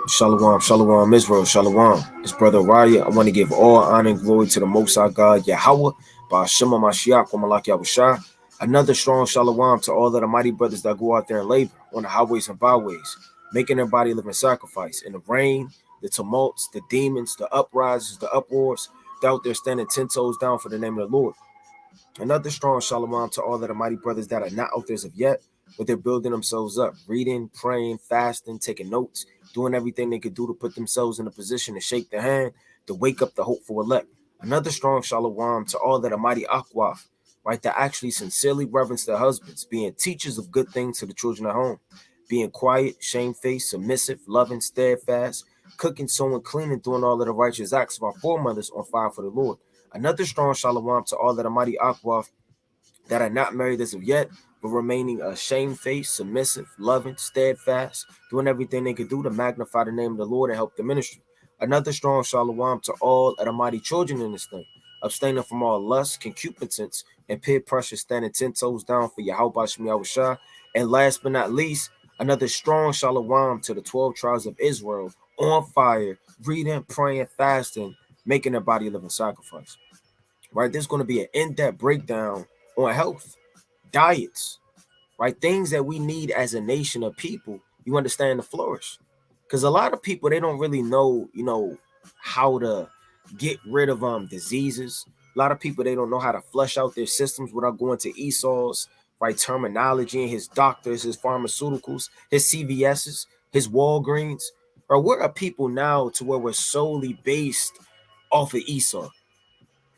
Shalom, shalom, Israel, shalom. It's Brother Raya. I want to give all honor and glory to the Most High God, Yahweh, by Shema Mashiach, Malak Yahushua. Another strong shalom to all of the mighty brothers that go out there and labor on the highways and byways, making their body living sacrifice. In the rain, the tumults, the demons, the uprisings, the uproars, they're out there standing 10 toes down for the name of the Lord. Another strong shalom to all of the mighty brothers that are not out there as of yet, but they're building themselves up, reading, praying, fasting, taking notes, doing everything they could do to put themselves in a position to shake their hand, to wake up the hopeful elect. Another strong shalom to all that are mighty akwaf, right, that actually sincerely reverence their husbands, being teachers of good things to the children at home, being quiet, shamefaced, submissive, loving, steadfast, cooking, sewing, cleaning, doing all of the righteous acts of our foremothers on fire for the Lord. Another strong shalom to all that are mighty akwaf that are not married as of yet, but remaining shamefaced, submissive, loving, steadfast, doing everything they could do to magnify the name of the Lord and help the ministry. Another strong shalom to all of the mighty children in this thing, abstaining from all lust, concupiscence, and peer pressure, standing 10 toes down for Yahweh Shem Yahushua. And last but not least, another strong shalom to the 12 tribes of Israel on fire, reading, praying, fasting, making their body a living sacrifice. Right, there's going to be an in-depth breakdown on health, diets, right? Things that we need as a nation of people, you understand, to flourish. Because a lot of people, they don't really know, how to get rid of diseases. A lot of people, they don't know how to flush out their systems without going to Esau's, right, terminology and his doctors, his pharmaceuticals, his CVS's, his Walgreens. Or we're a people now to where we're solely based off of Esau.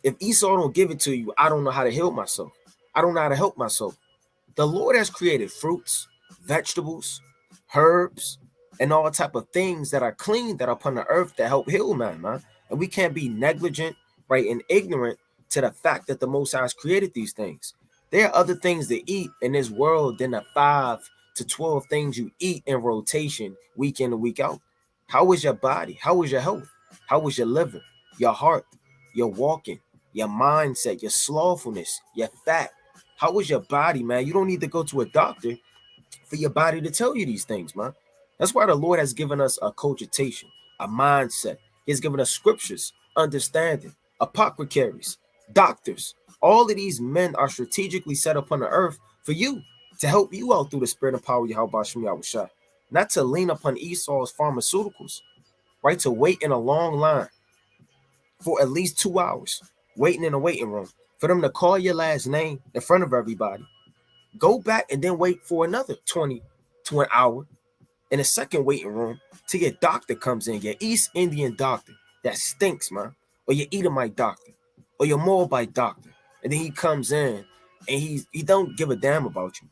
If Esau don't give it to you, I don't know how to heal myself. I don't know how to help myself. The Lord has created fruits, vegetables, herbs, and all type of things that are clean that are upon the earth that help heal man. And we can't be negligent, right, and ignorant to the fact that the Most High has created these things. There are other things to eat in this world than the 5 to 12 things you eat in rotation week in and week out. How is your body? How is your health? How is your liver, your heart, your walking, your mindset, your slothfulness, your fat? How is your body, man? You don't need to go to a doctor for your body to tell you these things, man. That's why the Lord has given us a cogitation, a mindset. He has given us scriptures, understanding, apothecaries, doctors. All of these men are strategically set upon the earth for you, to help you out through the spirit and power of Yahweh Shem Yahushua. Not to lean upon Esau's pharmaceuticals, right? To wait in a long line for at least 2 hours, waiting in a waiting room, for them to call your last name in front of everybody. Go back and then wait for another 20 to an hour in a second waiting room till your doctor comes in, your East Indian doctor that stinks, man, or your Edomite doctor, or your Moabite doctor. And then he comes in and he don't give a damn about you.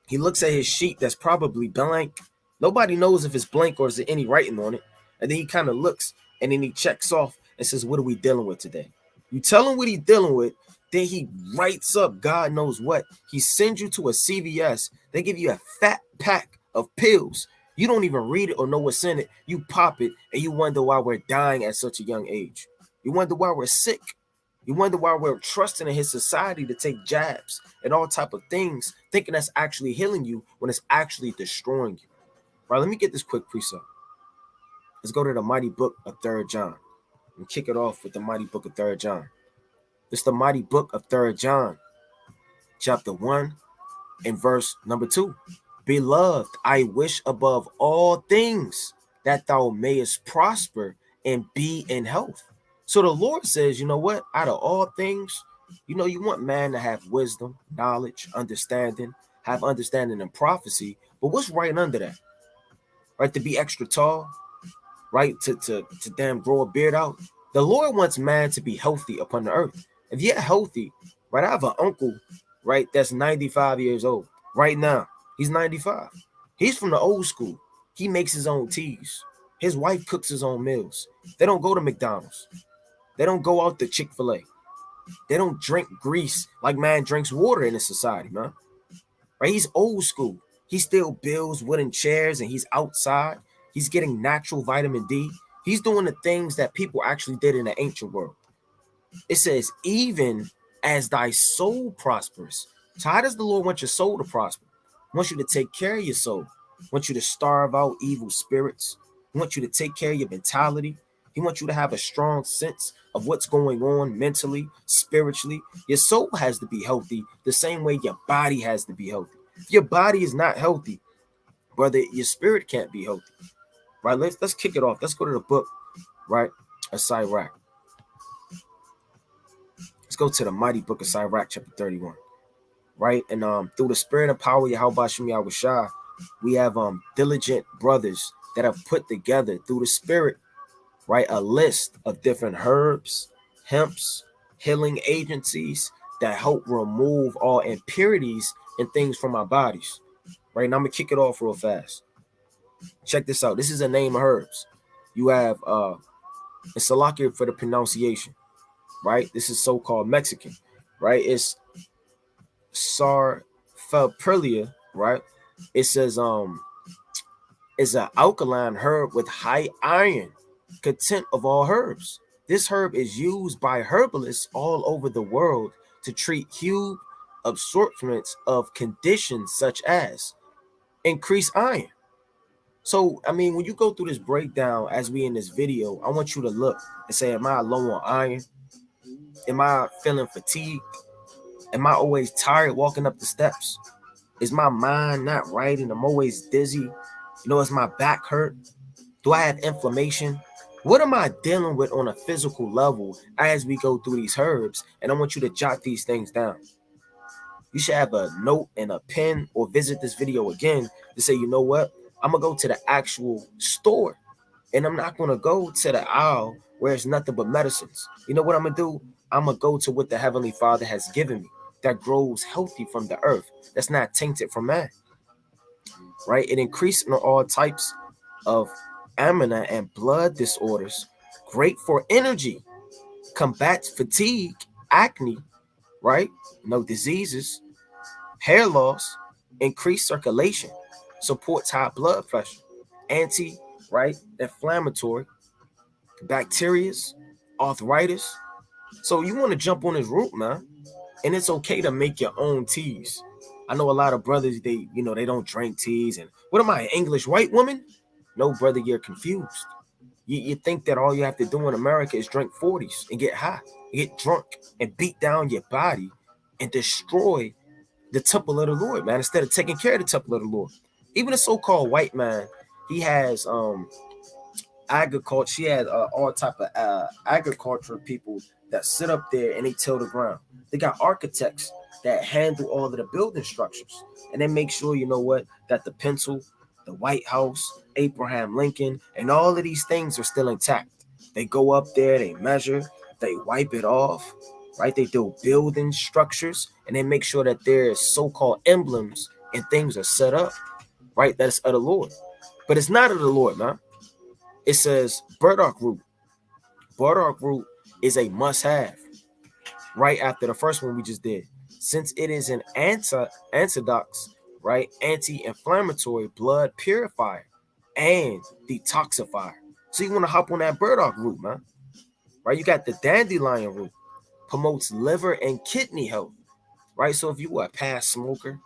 He looks at his sheet that's probably blank. Nobody knows if it's blank or is there any writing on it. And then he kind of looks and then he checks off and says, what are we dealing with today? You tell him what he's dealing with, then he writes up God knows what. He sends you to a CVS. They give you a fat pack of pills. You don't even read it or know what's in it. You pop it and you wonder why we're dying at such a young age. You wonder why we're sick. You wonder why we're trusting in his society to take jabs and all type of things, thinking that's actually healing you when it's actually destroying you. Right, let me get this quick precept. Let's go to the mighty book of 3 John and kick it off with the mighty book of 3 John. It's the mighty book of 3 John, chapter 1 and verse number 2. Beloved, I wish above all things that thou mayest prosper and be in health. So the Lord says, you know what? Out of all things, you want man to have wisdom, knowledge, understanding, have understanding and prophecy. But what's right under that? Right? To be extra tall, right? To damn grow a beard out. The Lord wants man to be healthy upon the earth. If you're healthy, right? I have an uncle, right, that's 95 years old right now. He's 95. He's from the old school. He makes his own teas. His wife cooks his own meals. They don't go to McDonald's. They don't go out to Chick-fil-A. They don't drink grease like man drinks water in this society, man. Right? He's old school. He still builds wooden chairs and he's outside. He's getting natural vitamin D. He's doing the things that people actually did in the ancient world. It says, even as thy soul prospers. So how does the Lord want your soul to prosper? He wants you to take care of your soul. He wants you to starve out evil spirits. He wants you to take care of your mentality. He wants you to have a strong sense of what's going on mentally, spiritually. Your soul has to be healthy the same way your body has to be healthy. If your body is not healthy, brother, your spirit can't be healthy. Right? Let's kick it off. Let's go to the book, right? Of Sirach. Let's go to the mighty book of Sirach, chapter 31. Right? And through the spirit and power of Yahweh Shem Yahushua, we have diligent brothers that have put together through the spirit, right, a list of different herbs, hemps, healing agencies that help remove all impurities and things from our bodies. Right? And I'm gonna kick it off real fast. Check this out. This is a name of herbs. You have it's Salakia for the pronunciation, right? This is so-called Mexican, right? It's Sarsaparilla, right? It says is an alkaline herb with high iron content of all herbs. This herb is used by herbalists all over the world to treat huge absorptions of conditions such as increased iron. So, I mean, when you go through this breakdown as we in this video, I want you to look and say, am I low on iron? Am I feeling fatigued? Am I always tired walking up the steps? Is my mind not right and I'm always dizzy? You know, is my back hurt? Do I have inflammation? What am I dealing with on a physical level as we go through these herbs? And I want you to jot these things down. You should have a note and a pen or visit this video again to say, you know what? I'm going to go to the actual store and I'm not going to go to the aisle where it's nothing but medicines. You know what I'm going to do? I'm going to go to what the Heavenly Father has given me that grows healthy from the earth, that's not tainted from man, right? It increases all types of amina and blood disorders, great for energy, combats fatigue, acne, right? No diseases, hair loss, increased circulation, supports high blood pressure, anti, right, inflammatory, bacterias, arthritis. So you want to jump on this route, man. And it's okay to make your own teas. I know a lot of brothers, they don't drink teas. And what am I, an English white woman? No, brother, you're confused. You think that all you have to do in America is drink 40s and get high, get drunk, and beat down your body and destroy the temple of the Lord, man, instead of taking care of the temple of the Lord. Even a so-called white man, he has agriculture. She has all type of agricultural people that sit up there and they till the ground. They got architects that handle all of the building structures, and they make sure, you know what, that the pencil, the White House, Abraham Lincoln, and all of these things are still intact. They go up there, they measure, they wipe it off, right? They do building structures, and they make sure that their so-called emblems and things are set up, right? That's of the Lord. But it's not of the Lord, man. It says burdock root. Burdock root is a must-have right after the first one we just did, since it is an antidox, right? Anti-inflammatory, blood purifier, and detoxifier. So you want to hop on that burdock root, man. Right? You got the dandelion root, promotes liver and kidney health, right? So if you were a past smoker,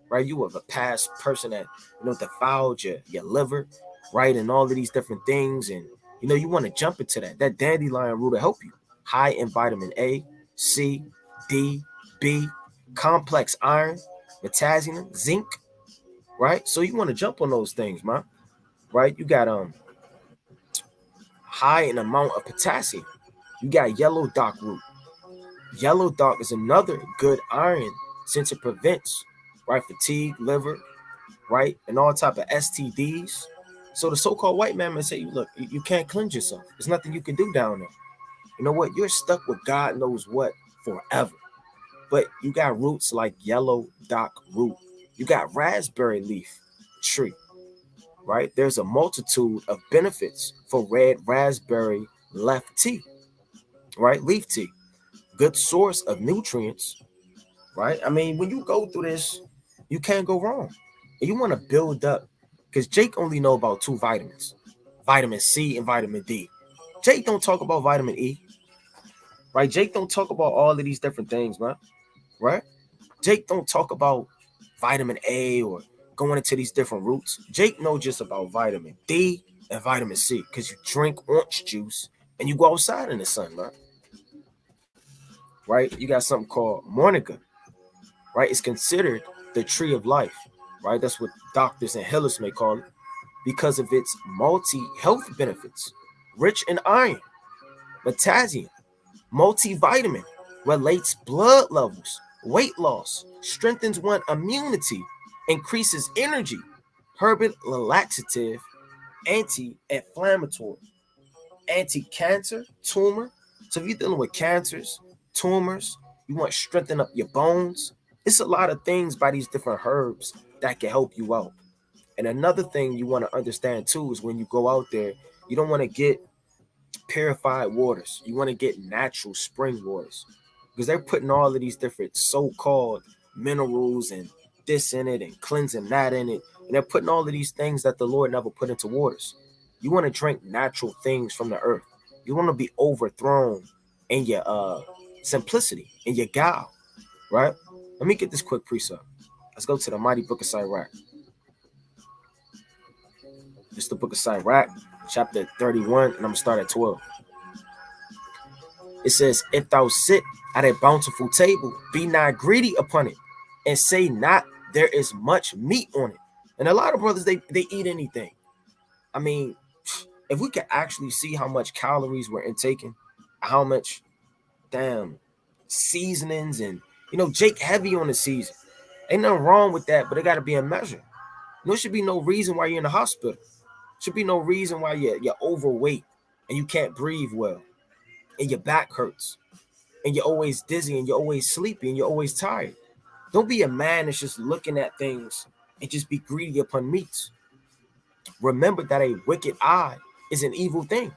right, you were a past person that defiled your liver, right, and all of these different things, and you want to jump into that dandelion root to help you. High in vitamin A, C, D, B, complex iron, potassium, zinc, right? So you want to jump on those things, man. Right? You got high in amount of potassium. You got yellow dock root. Yellow dock is another good iron since it prevents, right, fatigue, liver, right, and all type of STDs. So the so-called white man may say, look, you can't cleanse yourself. There's nothing you can do down there. You know what? You're stuck with God knows what forever. But you got roots like yellow dock root. You got raspberry leaf tree, right? There's a multitude of benefits for red raspberry leaf tea, right? Leaf tea, good source of nutrients, right? I mean, when you go through this, you can't go wrong. And you want to build up, because Jake only know about 2 vitamins, vitamin C and vitamin D. Jake don't talk about vitamin E, right? Jake don't talk about all of these different things, man, right? Jake don't talk about vitamin A or going into these different roots. Jake knows just about vitamin D and vitamin C because you drink orange juice and you go outside in the sun, man. Right? You got something called moringa, right? It's considered the tree of life, right? That's what doctors and healers may call it because of its multi-health benefits, rich in iron, potassium, multivitamin, relates blood levels, weight loss, strengthens one immunity, increases energy, herbal laxative, anti-inflammatory, anti-cancer, tumor. So if you're dealing with cancers, tumors, you want to strengthen up your bones, it's a lot of things by these different herbs that can help you out. And another thing you want to understand too is when you go out there, you don't want to get purified waters. You want to get natural spring waters because they're putting all of these different so-called minerals and this in it and cleansing that in it. And they're putting all of these things that the Lord never put into waters. You want to drink natural things from the earth. You want to be overthrown in your simplicity, in your guile, right? Let me get this quick precept. Let's go to the mighty book of Sirach. This is the book of Sirach, chapter 31, and I'm going to start at 12. It says, if thou sit at a bountiful table, be not greedy upon it, and say not, there is much meat on it. And a lot of brothers, they eat anything. I mean, if we could actually see how much calories we're intaking, how much damn seasonings and, Jake heavy on the season. Ain't nothing wrong with that, but it got to be a measure. There should be no reason why you're in the hospital. Should be no reason why you're overweight and you can't breathe well and your back hurts and you're always dizzy and you're always sleepy and you're always tired. Don't be a man that's just looking at things and just be greedy upon meats. Remember that a wicked eye is an evil thing.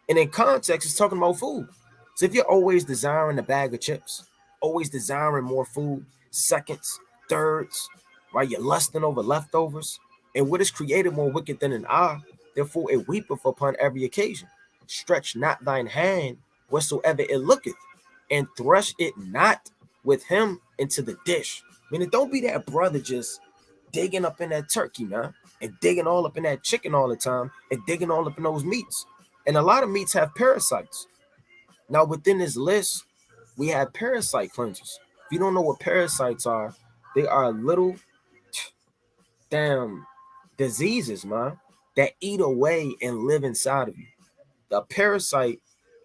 And in context, it's talking about food. So if you're always desiring a bag of chips, always desiring more food, seconds, thirds, right? You're lusting over leftovers. And what is created more wicked than an eye? Therefore it weepeth upon every occasion. Stretch not thine hand whatsoever it looketh, and thrush it not with him into the dish. Meaning, don't be that brother just digging up in that turkey, man, and digging all up in that chicken all the time, and digging all up in those meats. And a lot of meats have parasites. Now, within this list, we have parasite cleansers. If you don't know what parasites are, they are little damn diseases, man, that eat away and live inside of you. The parasite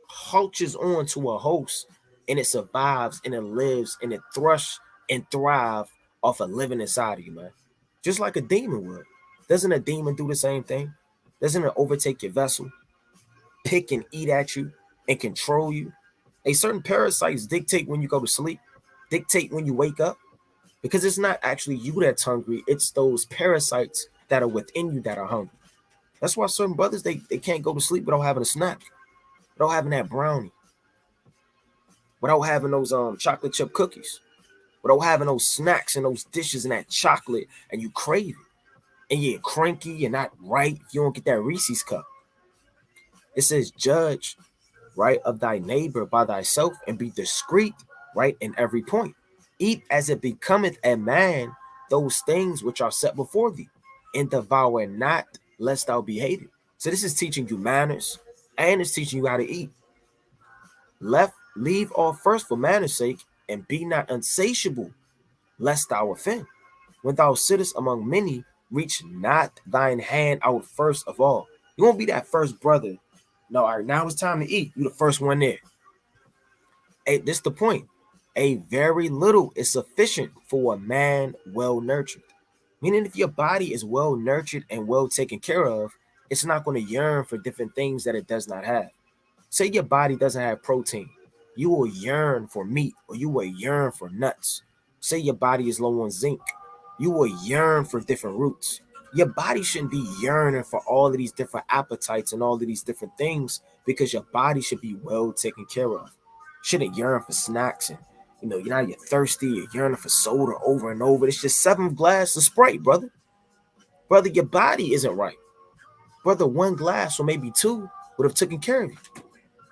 hulches on to a host and it survives and it lives and it thrush and thrive off of living inside of you, man. Just like a demon would. Doesn't a demon do the same thing? Doesn't it overtake your vessel, pick and eat at you, and control you? A certain parasites dictate when you go to sleep, dictate when you wake up, because it's not actually you that's hungry, it's those parasites that are within you that are hungry. That's why certain brothers, they can't go to sleep without having a snack, without having that brownie, without having those chocolate chip cookies, without having those snacks and those dishes and that chocolate, and you crave it. And you're cranky, you're not right if you don't get that Reese's cup. It says, judge, right, of thy neighbor by thyself, and be discreet, right, in every point. Eat as it becometh a man those things which are set before thee, and devour not, lest thou be hated. So this is teaching you manners, and it's teaching you how to eat. Leave off first for manners' sake, and be not unsatiable, lest thou offend. When thou sittest among many, reach not thine hand out first of all. You won't be that first brother. No, all right, now it's time to eat. You the first one there. Hey, this is the point. A very little is sufficient for a man well nurtured. Meaning if your body is well nurtured and well taken care of, it's not going to yearn for different things that it does not have. Say your body doesn't have protein. You will yearn for meat, or you will yearn for nuts. Say your body is low on zinc. You will yearn for different roots. Your body shouldn't be yearning for all of these different appetites and all of these different things, because your body should be well taken care of. Shouldn't yearn for snacks and, you're thirsty, you're yearning for soda over and over. It's just 7 glasses of Sprite, brother. Brother, your body isn't right. Brother, 1 glass or maybe 2 would have taken care of you.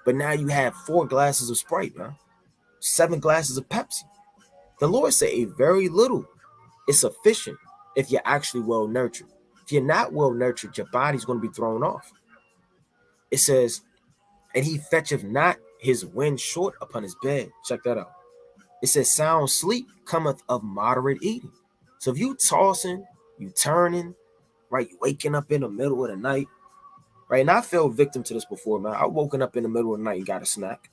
But now you have 4 glasses of Sprite, man. 7 glasses of Pepsi. The Lord said a very little is sufficient. if you're actually well nurtured. If you're not well nurtured, your body's going to be thrown off. It says, and he fetcheth not his wind short upon his bed. Check that out. It says, sound sleep cometh of moderate eating. So if you tossing, you turning, right, you waking up in the middle of the night, right? And I fell victim to this before, man. I woken up in the middle of the night and got a snack,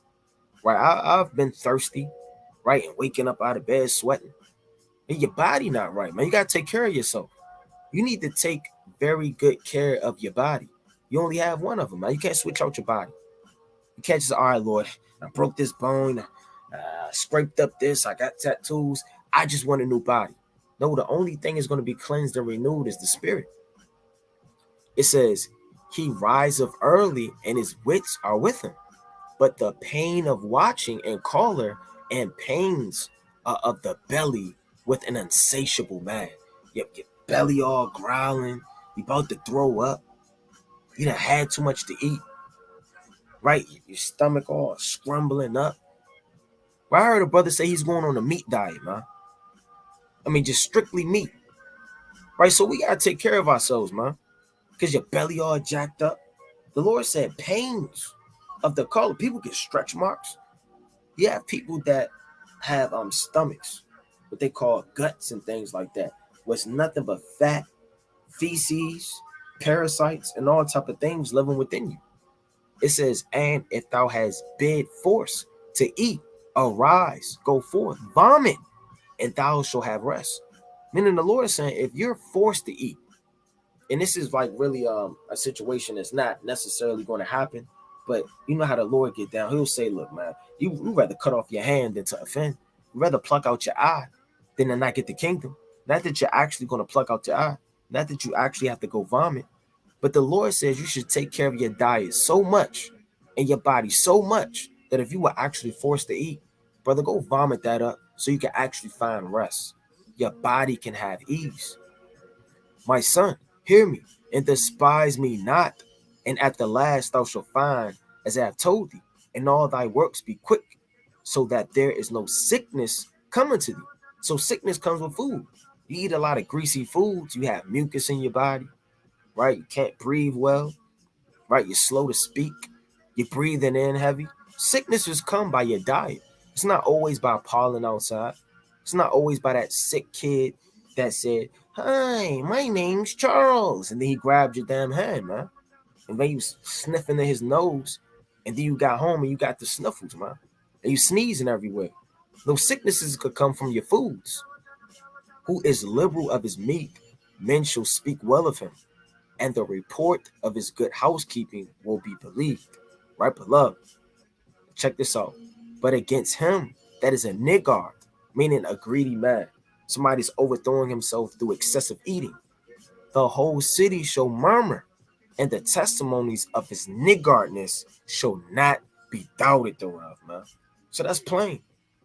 right? I've been thirsty, right, and waking up out of bed sweating. And your body not right, man. You got to take care of yourself. You need to take very good care of your body. You only have one of them, man. You can't switch out your body. You can't just, all right, Lord, I broke this bone, scraped up this, I got tattoos. I just want a new body. No, the only thing is going to be cleansed and renewed is the spirit. It says, he riseth early and his wits are with him. But the pain of watching and choler and pains of the belly with an insatiable man. Your belly all growling. You about to throw up. You done had too much to eat. Right? Your stomach all scrumbling up. Well, I heard a brother say he's going on a meat diet, man. I mean, just strictly meat. Right? So we got to take care of ourselves, man. Because your belly all jacked up. The Lord said pains of the color. People get stretch marks. You have people that have stomachs, what they call guts and things like that, where it's nothing but fat, feces, parasites, and all type of things living within you. It says, and if thou hast bid force to eat, arise, go forth, vomit, and thou shalt have rest. Meaning the Lord is saying, if you're forced to eat, and this is like really a situation that's not necessarily going to happen, but you know how the Lord get down. He'll say, look, man, you rather cut off your hand than to offend. You rather pluck out your eye than to not get the kingdom. Not that you're actually going to pluck out your eye. Not that you actually have to go vomit. But the Lord says you should take care of your diet so much and your body so much that if you were actually forced to eat, brother, go vomit that up so you can actually find rest. Your body can have ease. My son, hear me and despise me not. And at the last thou shalt find, as I have told thee, and all thy works be quick, so that there is no sickness coming to thee. So sickness comes with food. You eat a lot of greasy foods, you have mucus in your body, right? You can't breathe well, right? You're slow to speak, you're breathing in heavy. Sicknesses come by your diet. It's not always by pollen outside. It's not always by that sick kid that said, hi, my name's Charles. And then he grabbed your damn hand, man. And then you sniffing in his nose. And then you got home and you got the sniffles, man. And you sneezing everywhere. Those sicknesses could come from your foods. Who is liberal of his meat, men shall speak well of him. And the report of his good housekeeping will be believed. Right, beloved? Check this out. But against him that is a niggard, meaning a greedy man, somebody's overthrowing himself through excessive eating, the whole city shall murmur, and the testimonies of his niggardness shall not be doubted thereof, man. So that's plain.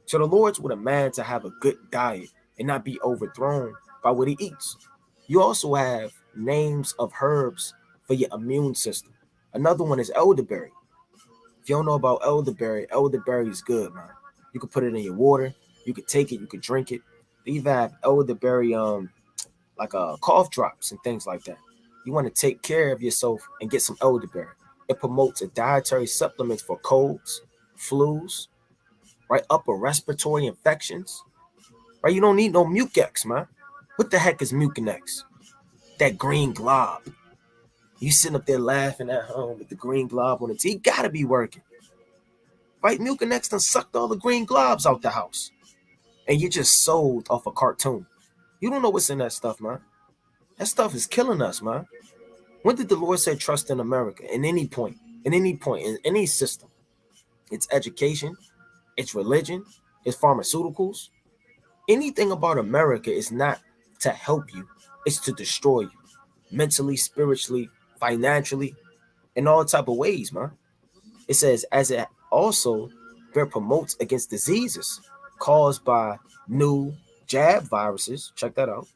So the Lord's with a man to have a good diet and not be overthrown by what he eats. You also have names of herbs for your immune system. Another one is elderberry. If you don't know about elderberry is good, man. You can put it in your water. You can take it. You can drink it. They even have elderberry, like cough drops and things like that. You want to take care of yourself and get some elderberry. It promotes a dietary supplement for colds, flus, right? Upper respiratory infections, right? You don't need no Mucinex, man. What the heck is Mucinex? That green glob. You sitting up there laughing at home with the green glob on the tea. Gotta be working. Right? Mucinex done sucked all the green globs out the house. And you just sold off a cartoon. You don't know what's in that stuff, man. That stuff is killing us, man. When did the Lord say trust in America? In any point, in any system. It's education, it's religion, it's pharmaceuticals. Anything about America is not to help you. It's to destroy you. Mentally, spiritually, financially, in all type of ways, man. It says, as it also promotes against diseases caused by new jab viruses. Check that out.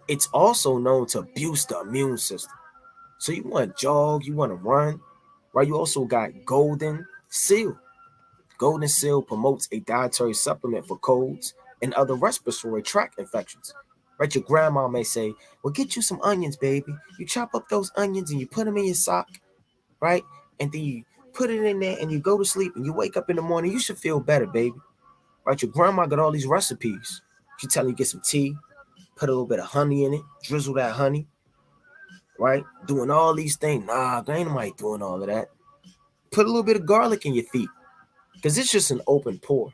It's also known to abuse the immune system. So you want to jog, you want to run, right? You also got golden seal. Golden seal promotes a dietary supplement for colds and other respiratory tract infections. Right? Your grandma may say, well, get you some onions, baby. You chop up those onions and you put them in your sock, right? And then you put it in there and you go to sleep and you wake up in the morning, you should feel better, baby. Right? Your grandma got all these recipes. She telling you get some tea, put a little bit of honey in it, drizzle that honey, right? Doing all these things. Nah, there ain't nobody doing all of that. Put a little bit of garlic in your feet because it's just an open pore.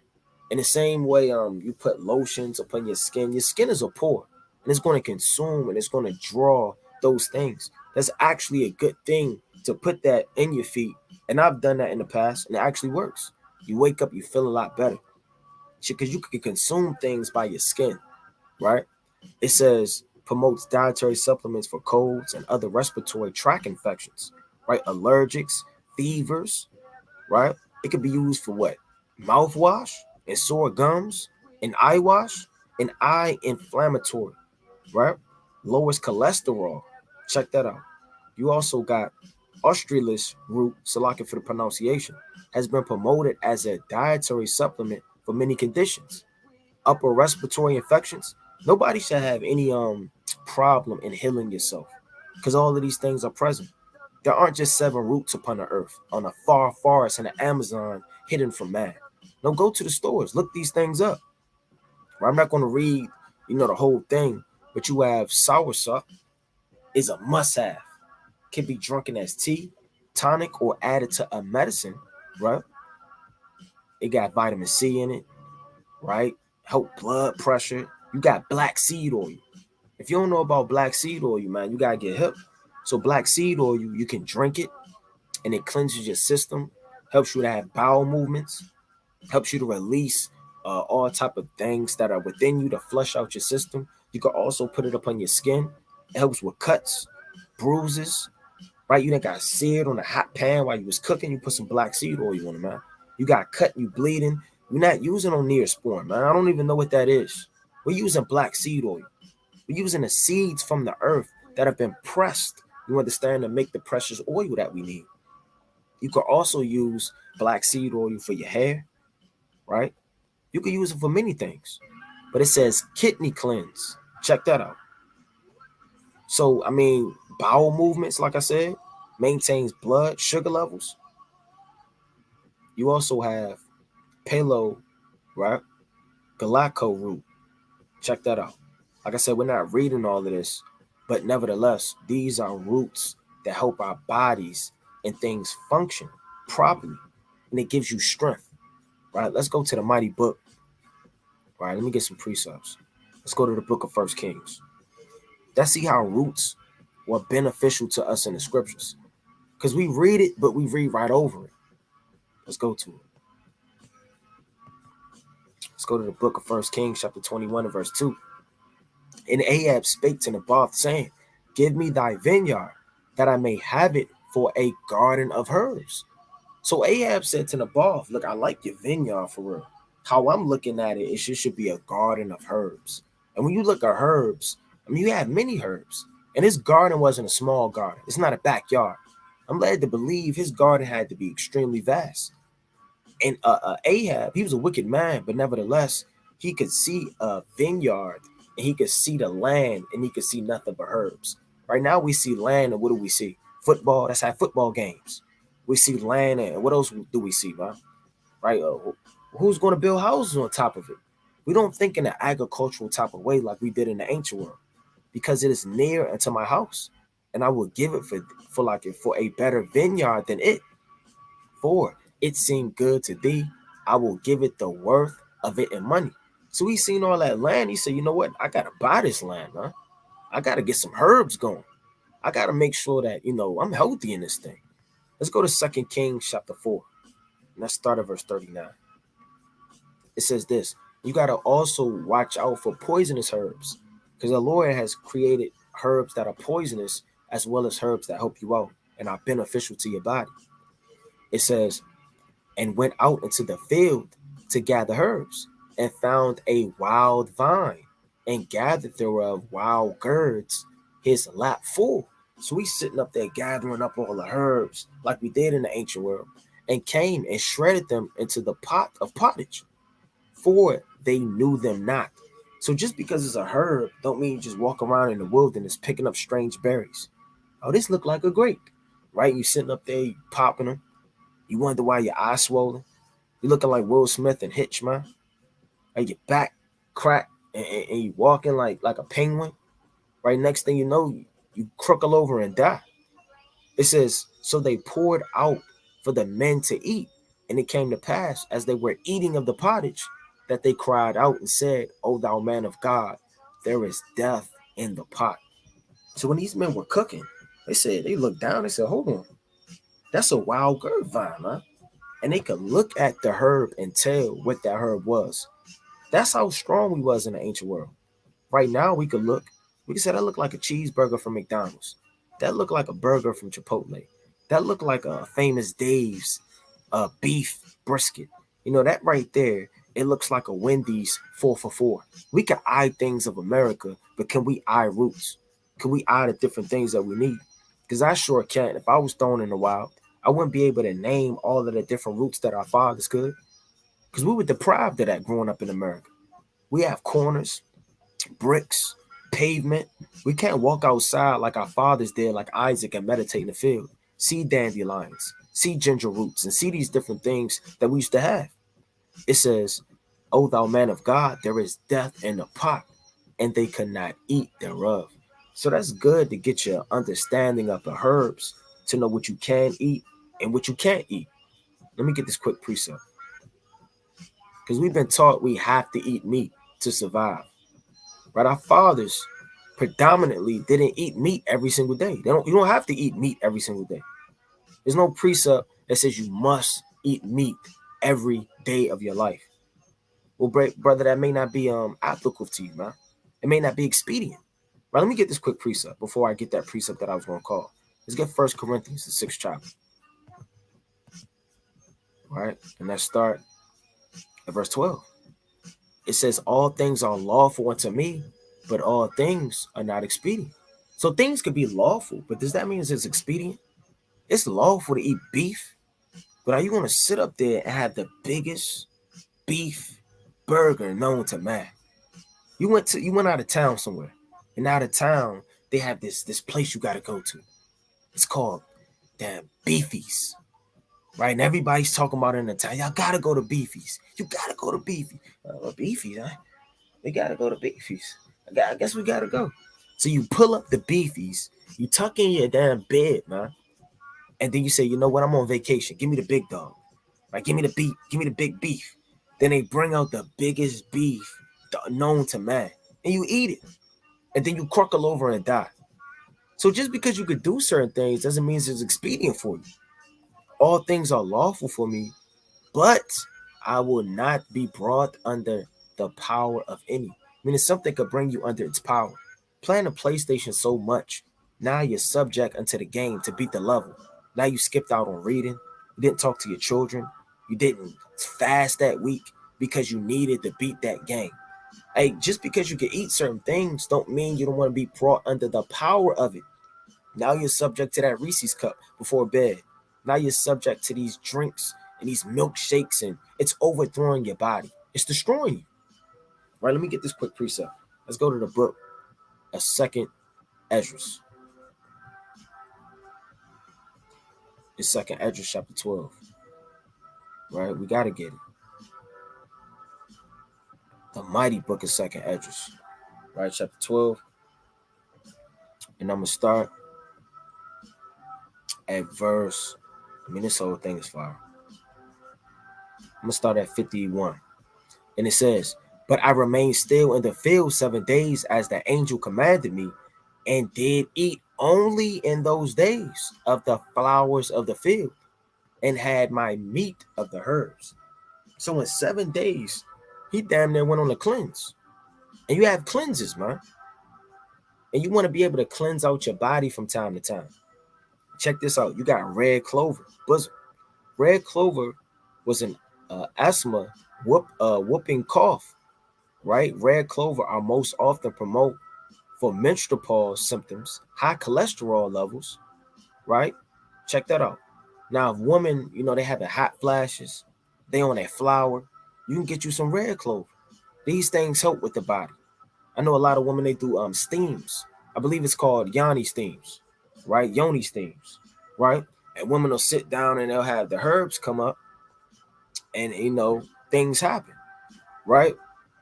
In the same way, you put lotions upon your skin is a pore and it's going to consume and it's going to draw those things. That's actually a good thing to put that in your feet. And I've done that in the past and it actually works. You wake up, you feel a lot better because you can consume things by your skin, right? It says promotes dietary supplements for colds and other respiratory tract infections, right? Allergics, fevers, right? It could be used for what? Mouthwash and sore gums, and eye wash, and eye inflammatory, right? Lowers cholesterol. Check that out. You also got Australis root, Salaka for the pronunciation, has been promoted as a dietary supplement for many conditions. Upper respiratory infections. Nobody should have any problem in healing yourself because all of these things are present. There aren't just 7 roots upon the earth, on a far forest in the Amazon, hidden from man. No, go to the stores, look these things up. I'm not going to read, the whole thing, but you have soursop is a must-have. Can be drunken as tea, tonic, or added to a medicine, right? It got vitamin C in it, right? Help blood pressure. You got black seed oil. If you don't know about black seed oil, man, you gotta get hip. So black seed oil, you can drink it, and it cleanses your system, helps you to have bowel movements, helps you to release all type of things that are within you to flush out your system. You can also put it upon your skin. It helps with cuts, bruises, right? You done got seared on a hot pan while you was cooking. You put some black seed oil on it, man. You got cut, you bleeding. You're not using on Neosporin, man. I don't even know what that is. We're using black seed oil. We're using the seeds from the earth that have been pressed, you understand, to make the precious oil that we need. You can also use black seed oil for your hair, right? You can use it for many things. But it says kidney cleanse. Check that out. So, bowel movements, like I said, maintains blood sugar levels. You also have palo, right? Galacto root. Check that out. Like I said, we're not reading all of this, but nevertheless, these are roots that help our bodies and things function properly. And it gives you strength, right? Let's go to the mighty book. All right, let me get some precepts. Let's go to the book of First Kings. Let's see how roots were beneficial to us in the scriptures. Because we read it, but we read right over it. Let's go to it. Let's go to the book of First Kings, chapter 21 and verse 2. And Ahab spake to Naboth, saying, give me thy vineyard, that I may have it for a garden of herbs. So Ahab said to Naboth, look, I like your vineyard for real. How I'm looking at it, it should be a garden of herbs. And when you look at herbs, you have many herbs. And his garden wasn't a small garden. It's not a backyard. I'm led to believe his garden had to be extremely vast. And Ahab, he was a wicked man, but nevertheless, he could see a vineyard and he could see the land and he could see nothing but herbs. Right now we see land and what do we see? Football. That's how football games. We see land and what else do we see, man? Right? Who's going to build houses on top of it? We don't think in an agricultural type of way like we did in the ancient world, because it is near unto my house, and I will give it for a better vineyard than it. For it seemed good to thee, I will give it the worth of it in money. So he seen all that land. He said, you know what? I gotta buy this land, man. I gotta get some herbs going. I gotta make sure that I'm healthy in this thing. Let's go to 2 Kings chapter 4. And let's start at verse 39. It says this: you got to also watch out for poisonous herbs, because the Lord has created herbs that are poisonous as well as herbs that help you out and are beneficial to your body. It says, and went out into the field to gather herbs, and found a wild vine, and gathered thereof wild gourds, his lap full. So he's sitting up there gathering up all the herbs like we did in the ancient world, and came and shredded them into the pot of pottage. for they knew them not. So just because it's a herb, don't mean you just walk around in the wilderness picking up strange berries. Oh, this look like a grape, right? You sitting up there, you popping them. You wonder why your eyes swollen. You looking like Will Smith and Hitch, man. Like your back crack and you walking like a penguin. Right, next thing you know, you crookle over and die. It says, so they poured out for the men to eat. And it came to pass, as they were eating of the pottage, that they cried out and said, O thou man of God, there is death in the pot. So when these men were cooking, they looked down, they said, hold on, that's a wild grapevine, man. And they could look at the herb and tell what that herb was. That's how strong we was in the ancient world. Right now, we could say that looked like a cheeseburger from McDonald's. That looked like a burger from Chipotle. That looked like a famous Dave's beef brisket. You know, that right there, it looks like a Wendy's 4 for 4. We can eye things of America, but can we eye roots? Can we eye the different things that we need? Because I sure can't. If I was thrown in the wild, I wouldn't be able to name all of the different roots that our fathers could. Because we were deprived of that growing up in America. We have corners, bricks, pavement. We can't walk outside like our fathers did, like Isaac, and meditate in the field. See dandelions, see ginger roots, and see these different things that we used to have. It says, O thou man of God, there is death in the pot, and they could not eat thereof. So that's good to get your understanding of the herbs, to know what you can eat and what you can't eat. Let me get this quick precept. Because we've been taught we have to eat meat to survive. Right? Our fathers predominantly didn't eat meat every single day. You don't have to eat meat every single day. There's no precept that says you must eat meat every day of your life. Well, brother, that may not be applicable to you, man. It may not be expedient. Right? Let me get this quick precept before I get that precept that I was going to call. Let's get 1 Corinthians, the 6th chapter. Right? And let's start at verse 12. It says, all things are lawful unto me, but all things are not expedient. So things could be lawful, but does that mean it's expedient? It's lawful to eat beef, but are you going to sit up there and have the biggest beef burger known to man? You went out of town somewhere, and out of town they have this place you got to go to. It's called damn Beefies, right? And everybody's talking about it in the town. Y'all got to go to Beefies. You got to go to Beefies. Beefies, huh? We got to go to Beefies. I guess we got to go. So you pull up the Beefies, you tuck in your damn bed, man. And then you say, you know what? I'm on vacation. Give me the big dog. Right? Give me the beef. Give me the big beef. Then they bring out the biggest beef known to man. And you eat it. And then you croakle over and die. So just because you could do certain things doesn't mean it's expedient for you. All things are lawful for me, but I will not be brought under the power of any. Meaning something could bring you under its power. Playing a PlayStation so much, now you're subject unto the game to beat the level. Now you skipped out on reading. You didn't talk to your children. You didn't fast that week because you needed to beat that game. Hey, just because you can eat certain things don't mean you don't want to be brought under the power of it. Now you're subject to that Reese's cup before bed. Now you're subject to these drinks and these milkshakes, and it's overthrowing your body. It's destroying you. Right, let me get this quick precept. Let's go to the book of 2nd Ezra. It's 2nd Ezra chapter 12. Right, we got to get it. The mighty book of 2nd Ezra. Right, chapter 12. And I'm going to start at verse, this whole thing is fire. I'm going to start at 51. And it says, but I remained still in the field 7 days as the angel commanded me, and did eat only in those days of the flowers of the field, and had my meat of the herbs. So in 7 days, he damn near went on a cleanse. And you have cleanses, man. And you want to be able to cleanse out your body from time to time. Check this out. You got red clover, bosom. Red clover was an asthma whooping cough, right? Red clover are most often promote for menstrual symptoms, high cholesterol levels, right? Check that out. Now, if women, they having hot flashes, they on that flower, You can get you some red clover. These things help with the body. I know a lot of women, they do steams. I believe it's called yoni steams, right? Yoni steams, right? And women will sit down and they'll have the herbs come up, and things happen, right?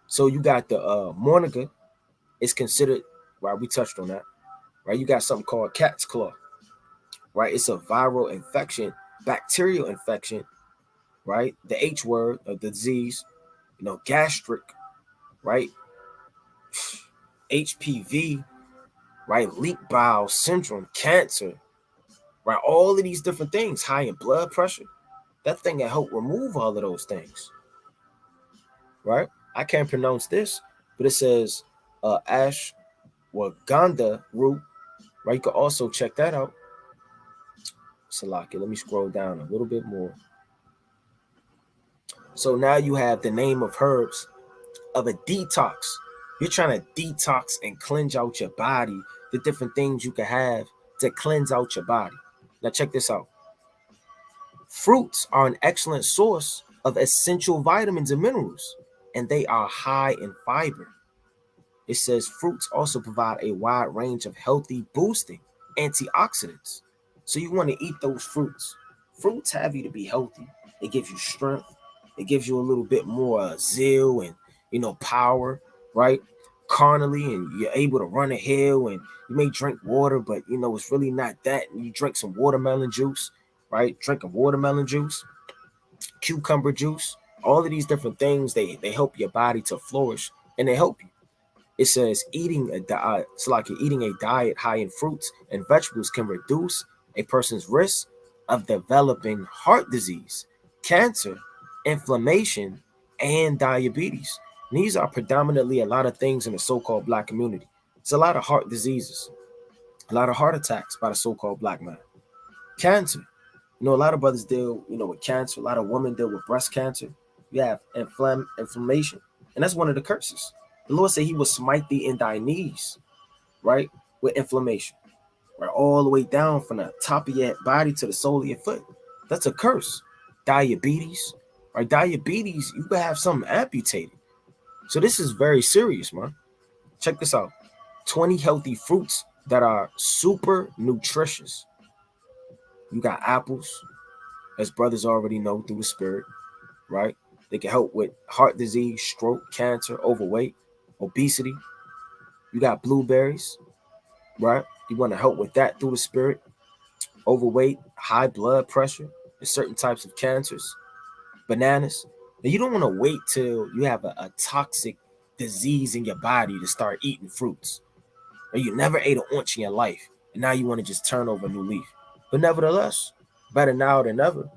So you got the Monica. It's considered, right? We touched on that, right? You got something called cat's claw, right? It's a viral infection, bacterial infection, right? The H word of the disease, gastric, right? HPV, right? Leak bowel syndrome, cancer, right? All of these different things, high in blood pressure. That thing can help remove all of those things, right? I can't pronounce this, but it says ashwagandha root, right? You can also check that out. Salaki, let me scroll down a little bit more. So now you have the name of herbs of a detox. You're trying to detox and cleanse out your body, the different things you can have to cleanse out your body. Now check this out. Fruits are an excellent source of essential vitamins and minerals, and they are high in fiber. It says fruits also provide a wide range of healthy boosting antioxidants. So you want to eat those fruits. Fruits have you to be healthy. It gives you strength. It gives you a little bit more zeal and power, right? Carnally, and you're able to run a hill, and you may drink water, but it's really not that. And you drink some watermelon juice, right? Drinking watermelon juice, cucumber juice, all of these different things, they help your body to flourish, and they help you. It says eating a diet, it's like eating a diet high in fruits and vegetables can reduce a person's risk of developing heart disease, cancer, inflammation, and diabetes. And these are predominantly a lot of things in the so-called black community. It's a lot of heart diseases, a lot of heart attacks by the so-called black man. Cancer. A lot of brothers deal, with cancer. A lot of women deal with breast cancer. You have inflammation, and that's one of the curses. The Lord said He will smite thee in thy knees, right, with inflammation, right, all the way down from the top of your body to the sole of your foot. That's a curse. Diabetes, right? Diabetes, you could have something amputated. So this is very serious, man. Check this out. 20 healthy fruits that are super nutritious. You got apples, as brothers already know through the spirit, right? They can help with heart disease, stroke, cancer, overweight, obesity. You got blueberries, right? You want to help with that through the spirit. Overweight, high blood pressure, and certain types of cancers. Bananas. Now, you don't want to wait till you have a toxic disease in your body to start eating fruits. Or you never ate an orange in your life, and now you want to just turn over a new leaf. But nevertheless, better now than never.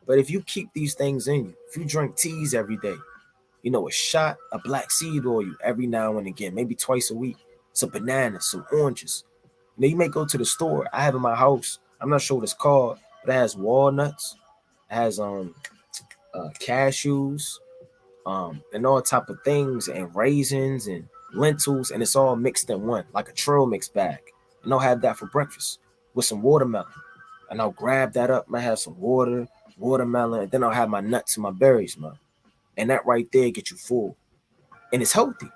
But if you keep these things in you, if you drink teas every day, a shot of black seed oil every now and again, maybe twice a week, some bananas, some oranges. You may go to the store. I have in my house, I'm not sure what it's called, but it has walnuts, it has cashews, and all type of things, and raisins and lentils, and it's all mixed in one, like a trail mix bag. And I'll have that for breakfast with some watermelon. And I'll grab that up, and I have some watermelon, and then I'll have my nuts and my berries, man. And that right there get you full. And it's healthy.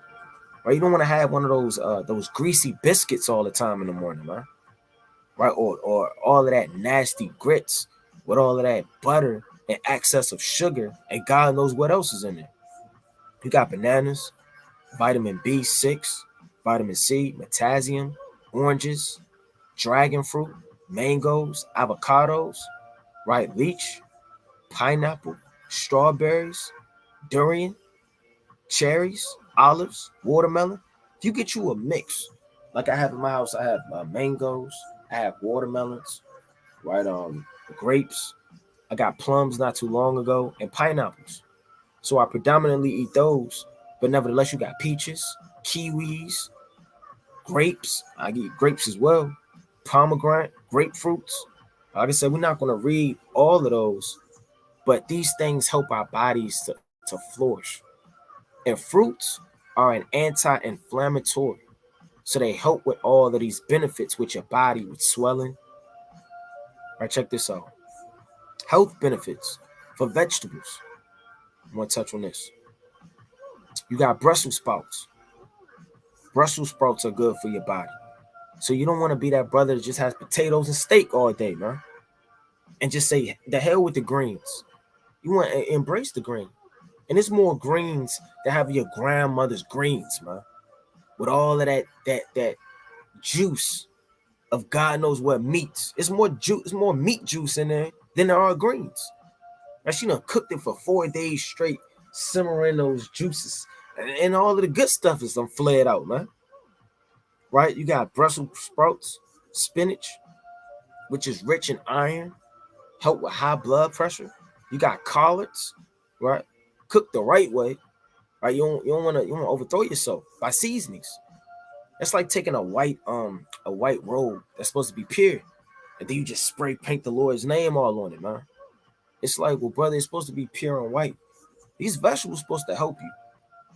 Right? You don't want to have one of those greasy biscuits all the time in the morning, man. Right? Or all of that nasty grits with all of that butter and excess of sugar, and God knows what else is in there. You got bananas, vitamin B6, vitamin C, potassium, oranges, dragon fruit, mangoes, avocados, right? Leech, pineapple, strawberries, durian, cherries, olives, watermelon. If you get you a mix, like I have in my house, I have mangoes, I have watermelons, right? Grapes. I got plums not too long ago, and pineapples. So I predominantly eat those, but nevertheless, you got peaches, kiwis, grapes. I eat grapes as well, pomegranate, grapefruits. Like I said, we're not going to read all of those, but these things help our bodies to flourish. And fruits are an anti-inflammatory. So they help with all of these benefits with your body, with swelling. All right, check this out. Health benefits for vegetables. I want to touch on this. You got Brussels sprouts. Brussels sprouts are good for your body. So you don't want to be that brother that just has potatoes and steak all day, man. And just say, the hell with the greens. You want to embrace the green. And it's more greens that have your grandmother's greens, man. With all of that juice of God knows what meats. It's more juice, it's more meat juice in there than there are greens. And she done cooked it for 4 days straight, simmering those juices. And all of the good stuff is flared out, man. Right? You got Brussels sprouts, spinach, which is rich in iron, help with high blood pressure. You got collards, right? Cooked the right way, right? You don't want to overthrow yourself by seasonings. That's like taking a white robe that's supposed to be pure, and then you just spray paint the Lord's name all on it, man. It's like, well, brother, it's supposed to be pure and white. These vegetables are supposed to help you.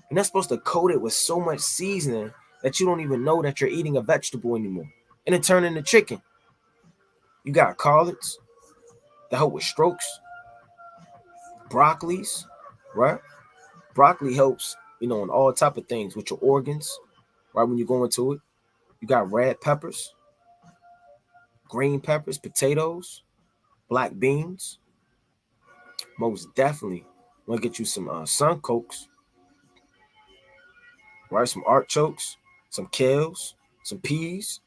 You're not supposed to coat it with so much seasoning that you don't even know that you're eating a vegetable anymore, and it turn into chicken. You got collards that help with strokes, broccolis, right? Broccoli helps, on all type of things with your organs, right? When you go into it, you got red peppers, green peppers, potatoes, black beans. Most definitely want to get you some suncokes, right? Some artichokes, some kales, some peas,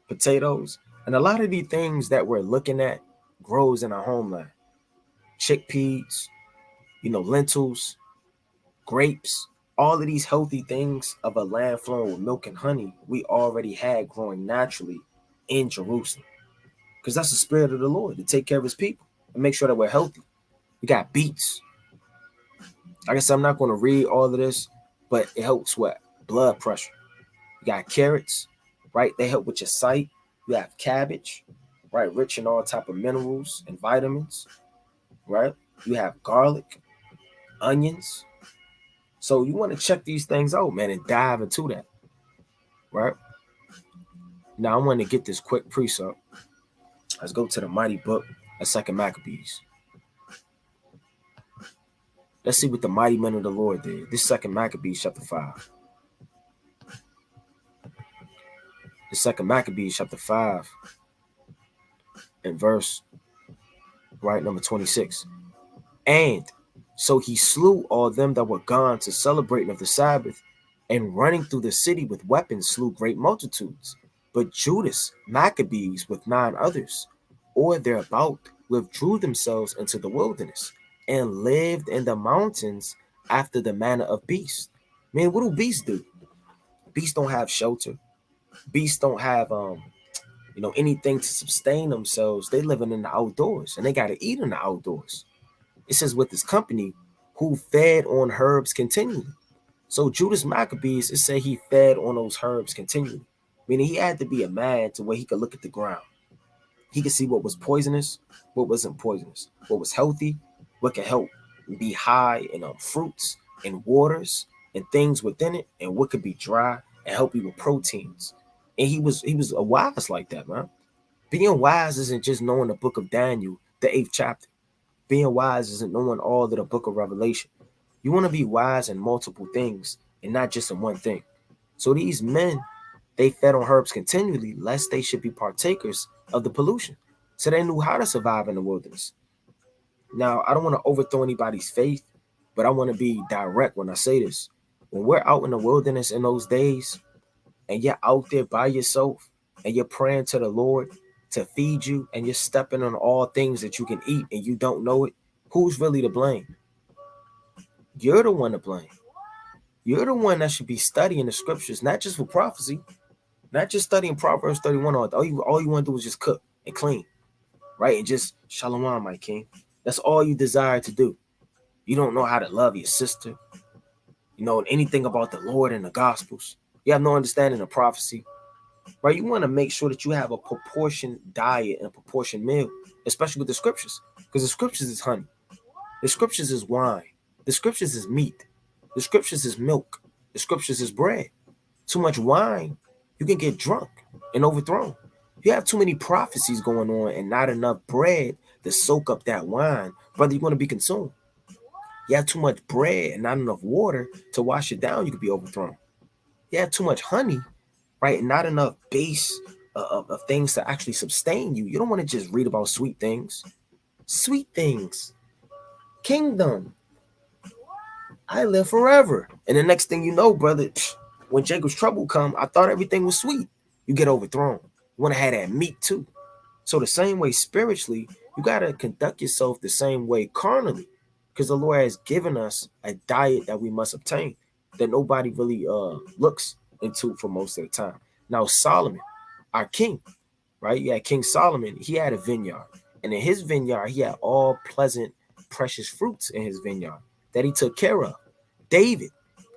potatoes, and a lot of these things that we're looking at grows in our homeland. Chickpeas, lentils, grapes, all of these healthy things of a land flowing with milk and honey we already had growing naturally in Jerusalem. Because that's the spirit of the Lord, to take care of his people and make sure that we're healthy. We got beets. Like I said, I'm not going to read all of this, but it helps with blood pressure. You got carrots, right? They help with your sight. You have cabbage, right? Rich in all type of minerals and vitamins, right? You have garlic, onions. So you want to check these things out, man, and dive into that, right? Now I want to get this quick precept. Let's go to the mighty book of 2 Maccabees. Let's see what the mighty men of the Lord did. This 2 Maccabees chapter 5. The 2 Maccabees chapter 5 and verse, right, number 26. And so he slew all them that were gone to celebrating of the Sabbath, and running through the city with weapons slew great multitudes. But Judas Maccabees with 9 others, or thereabout, withdrew themselves into the wilderness, and lived in the mountains after the manner of beasts. Man, what do beasts do? Beasts don't have shelter. Beasts don't have anything to sustain themselves. They living in the outdoors, and they got to eat in the outdoors. It says with his company, who fed on herbs continually. So Judas Maccabees, it said he fed on those herbs continually, meaning he had to be a man to where he could look at the ground. He could see what was poisonous, what wasn't poisonous, what was healthy, what could help be high in fruits and waters and things within it, and what could be dry and help you with proteins. And he was a wise like that, man. Being wise isn't just knowing the book of Daniel, the 8th chapter. Being wise isn't knowing all of the book of Revelation. You want to be wise in multiple things and not just in one thing. So these men, they fed on herbs continually, lest they should be partakers of the pollution. So they knew how to survive in the wilderness. Now, I don't want to overthrow anybody's faith, but I want to be direct when I say this. When we're out in the wilderness in those days, and you're out there by yourself, and you're praying to the Lord to feed you, and you're stepping on all things that you can eat, and you don't know it, who's really to blame? You're the one to blame. You're the one that should be studying the scriptures, not just for prophecy, not just studying Proverbs 31. All you want to do is just cook and clean, right? And just shalom, my king. That's all you desire to do. You don't know how to love your sister. You know anything about the Lord and the Gospels. You have no understanding of prophecy, right? You want to make sure that you have a proportioned diet and a proportioned meal, especially with the scriptures, because the scriptures is honey. The scriptures is wine. The scriptures is meat. The scriptures is milk. The scriptures is bread. Too much wine, you can get drunk and overthrown. You have too many prophecies going on and not enough bread to soak up that wine, brother, you're going to be consumed. You have too much bread and not enough water to wash it down, you could be overthrown. You have too much honey, right? And not enough base of things to actually sustain you. You don't want to just read about sweet things. Sweet things. Kingdom. I live forever. And the next thing you know, brother, when Jacob's trouble come, I thought everything was sweet. You get overthrown. You want to have that meat too. So the same way spiritually, you got to conduct yourself the same way carnally, because the Lord has given us a diet that we must obtain that nobody really looks into for most of the time. Now Solomon, our king, right? Yeah, King Solomon, he had a vineyard. And in his vineyard, he had all pleasant, precious fruits in his vineyard that he took care of. David,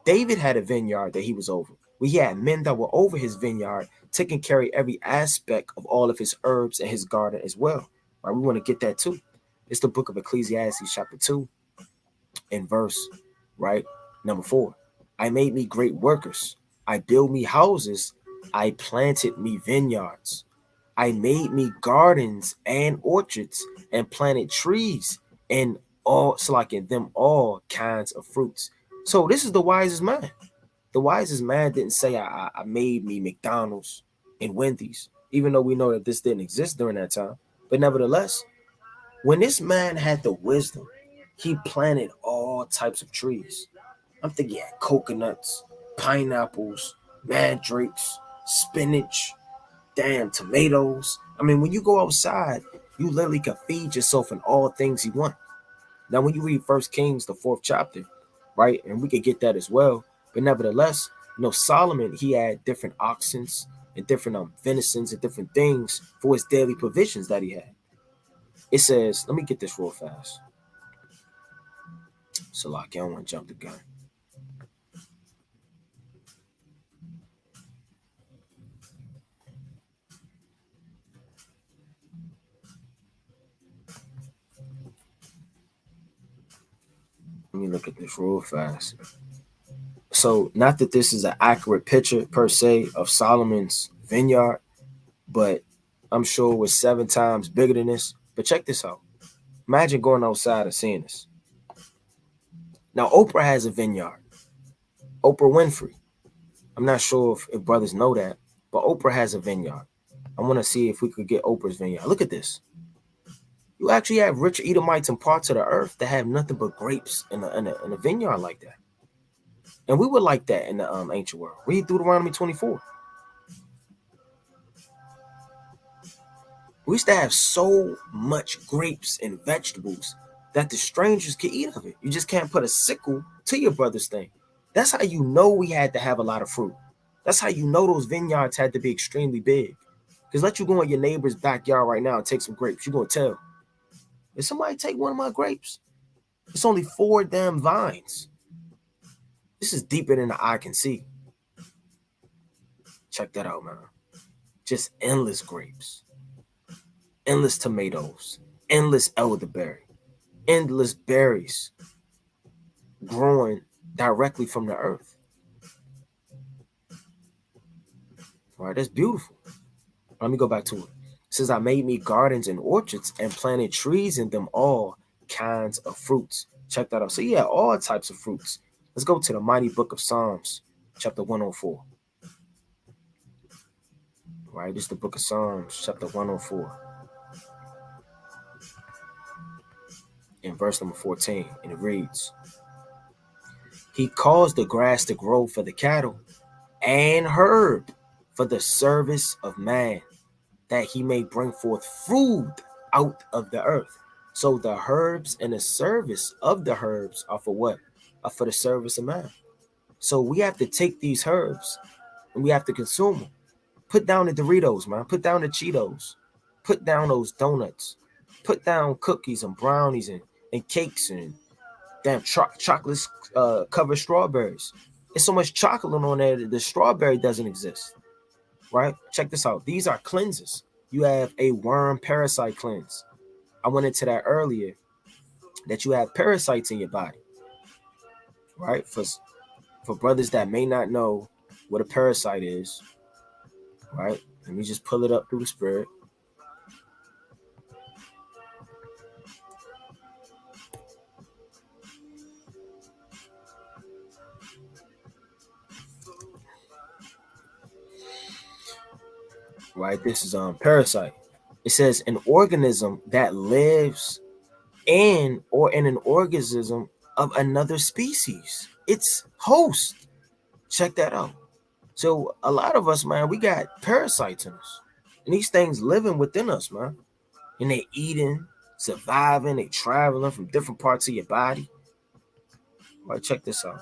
David had a vineyard that he was over. We had men that were over his vineyard, taking care of every aspect of all of his herbs and his garden as well. Right? We want to get that too. It's the book of Ecclesiastes, chapter 2, and verse, right? Number 4. I made me great workers. I built me houses. I planted me vineyards. I made me gardens and orchards and planted trees and all, so like in them all kinds of fruits. So this is the wisest man. The wisest man didn't say I made me McDonald's and Wendy's, even though we know that this didn't exist during that time. But nevertheless, when this man had the wisdom, he planted all types of trees. I'm thinking coconuts, pineapples, mandrakes, spinach, damn tomatoes. I mean, when you go outside, you literally can feed yourself in all things you want. Now, when you read First Kings, the 4th chapter, right, and we could get that as well. But nevertheless, Solomon, he had different oxens and different venisons and different things for his daily provisions that he had. It says, let me get this real fast. So, like, I don't want to jump the gun. Let me look at this real fast. So, not that this is an accurate picture per se of Solomon's vineyard, but I'm sure it was 7 times bigger than this. But check this out. Imagine going outside and seeing this. Now, Oprah has a vineyard. Oprah Winfrey. I'm not sure if brothers know that, but Oprah has a vineyard. I want to see if we could get Oprah's vineyard. Look at this. You actually have rich Edomites in parts of the earth that have nothing but grapes in a vineyard like that. And we were like that in the ancient world. Read Deuteronomy 24. We used to have so much grapes and vegetables that the strangers could eat of it. You just can't put a sickle to your brother's thing. That's how you know we had to have a lot of fruit. That's how you know those vineyards had to be extremely big. Because let you go in your neighbor's backyard right now and take some grapes. You're going to tell. If somebody take one of my grapes, it's only 4 damn vines. This is deeper than the eye can see. Check that out, man. Just endless grapes. Endless tomatoes. Endless elderberry. Endless berries growing directly from the earth. All right, that's beautiful. Let me go back to it. It says, I made me gardens and orchards and planted trees in them all kinds of fruits. Check that out. So yeah, all types of fruits. Let's go to the mighty book of Psalms, chapter 104. Right, this is the book of Psalms, chapter 104. In verse number 14, and it reads, He caused the grass to grow for the cattle and herb for the service of man, that he may bring forth food out of the earth. So the herbs and the service of the herbs are for what? Are for the service of man. So we have to take these herbs and we have to consume them. Put down the Doritos, man. Put down the Cheetos. Put down those donuts. Put down cookies and brownies and cakes and damn chocolate covered strawberries. There's so much chocolate on there that the strawberry doesn't exist. Right? Check this out. These are cleanses. You have a worm parasite cleanse. I went into that earlier, that you have parasites in your body. Right? For brothers that may not know what a parasite is, right? Let me just pull it up through the spirit. right? This is Parasite. It says an organism that lives in or in an organism of another species. It's host. Check that out. So a lot of us, man, we got parasites in us. And these things living within us, man. And they eating, surviving, they traveling from different parts of your body. All right, check this out.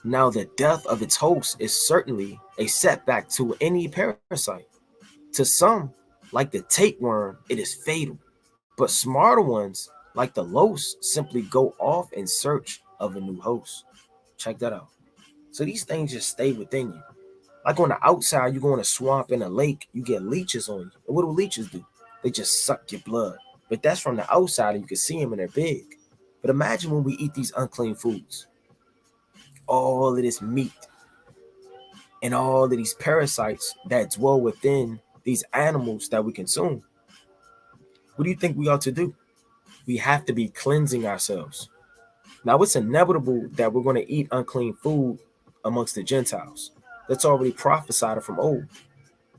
Now, the death of its host is certainly a setback to any parasite. To some, like the tapeworm, it is fatal. But smarter ones, like the louse, simply go off in search of a new host. Check that out. So these things just stay within you. Like on the outside, you go in a swamp in a lake, you get leeches on you. And what do leeches do? They just suck your blood. But that's from the outside, and you can see them and they're big. But imagine when we eat these unclean foods, all of this meat and all of these parasites that dwell within these animals that we consume. What do you think we ought to do? We have to be cleansing ourselves. Now, it's inevitable that we're going to eat unclean food amongst the Gentiles. That's already prophesied from old.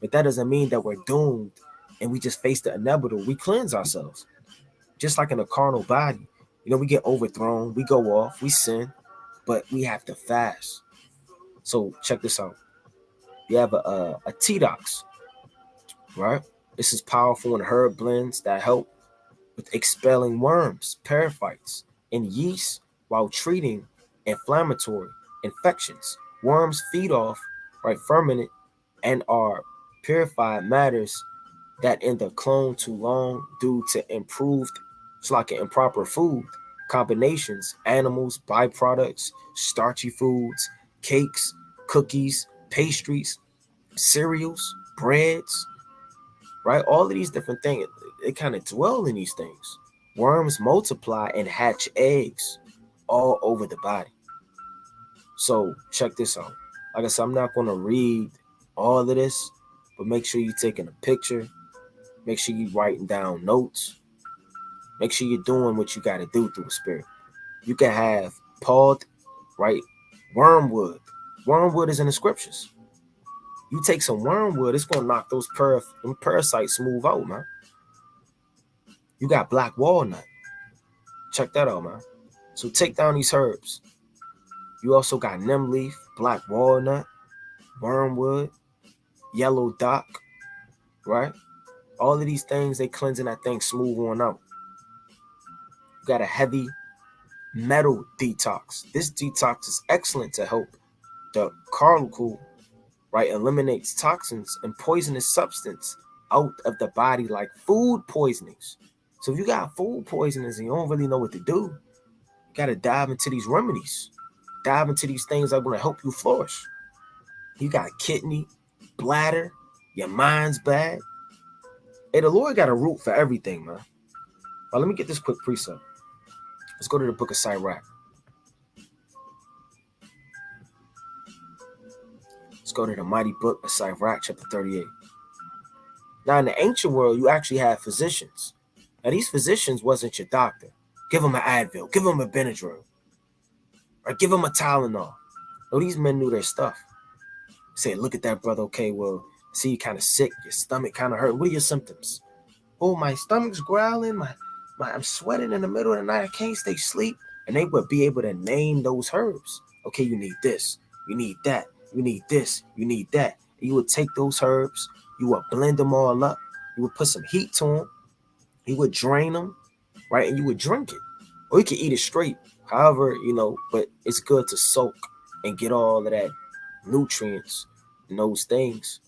But that doesn't mean that we're doomed and we just face the inevitable. We cleanse ourselves. Just like in a carnal body. We get overthrown, we go off, we sin, but we have to fast. So check this out. You have a detox, right? This is powerful in herb blends that help with expelling worms, parasites, and yeast while treating inflammatory infections. Worms feed off, right, fermented and are purified matters that in the clone too long due to improved, it's like an improper food combinations, animals, byproducts, starchy foods, cakes, cookies, pastries, cereals, breads, right? All of these different things, they kind of dwell in these things. Worms multiply and hatch eggs all over the body. So check this out. Like I said, I'm not going to read all of this, but make sure you're taking a picture. Make sure you're writing down notes. Make sure you're doing what you got to do through the spirit. You can have pod, right? Wormwood. Wormwood is in the scriptures. You take some wormwood, it's going to knock those parasites smooth out, man. You got black walnut. Check that out, man. So take down these herbs. You also got neem leaf, black walnut, wormwood, yellow dock, right? All of these things, they cleansing that thing smooth on out. You got a heavy metal detox. This detox is excellent to help the cardiac, right? Eliminates toxins and poisonous substance out of the body like food poisonings. So if you got food poisonings and you don't really know what to do, you got to dive into these remedies. Dive into these things that are going to help you flourish. You got kidney, bladder, your mind's bad. Hey, the Lord got a root for everything, man. Now, let me get this quick precept. Let's go to the book of Sirach. Let's go to the mighty book of Sirach, chapter 38. Now, in the ancient world, you actually had physicians. Now, these physicians wasn't your doctor. Give them an Advil. Give them a Benadryl. Or give them a Tylenol. No, these men knew their stuff. Say, look at that, brother. Okay, well, see, you're kind of sick. Your stomach kind of hurt. What are your symptoms? Oh, my stomach's growling. I'm sweating in the middle of the night. I can't stay asleep. And they would be able to name those herbs. Okay, you need this. You need that. You need this. You need that. And you would take those herbs. You would blend them all up. You would put some heat to them. You would drain them, right? And you would drink it. Or you could eat it straight. However, but it's good to soak and get all of that nutrients and those things,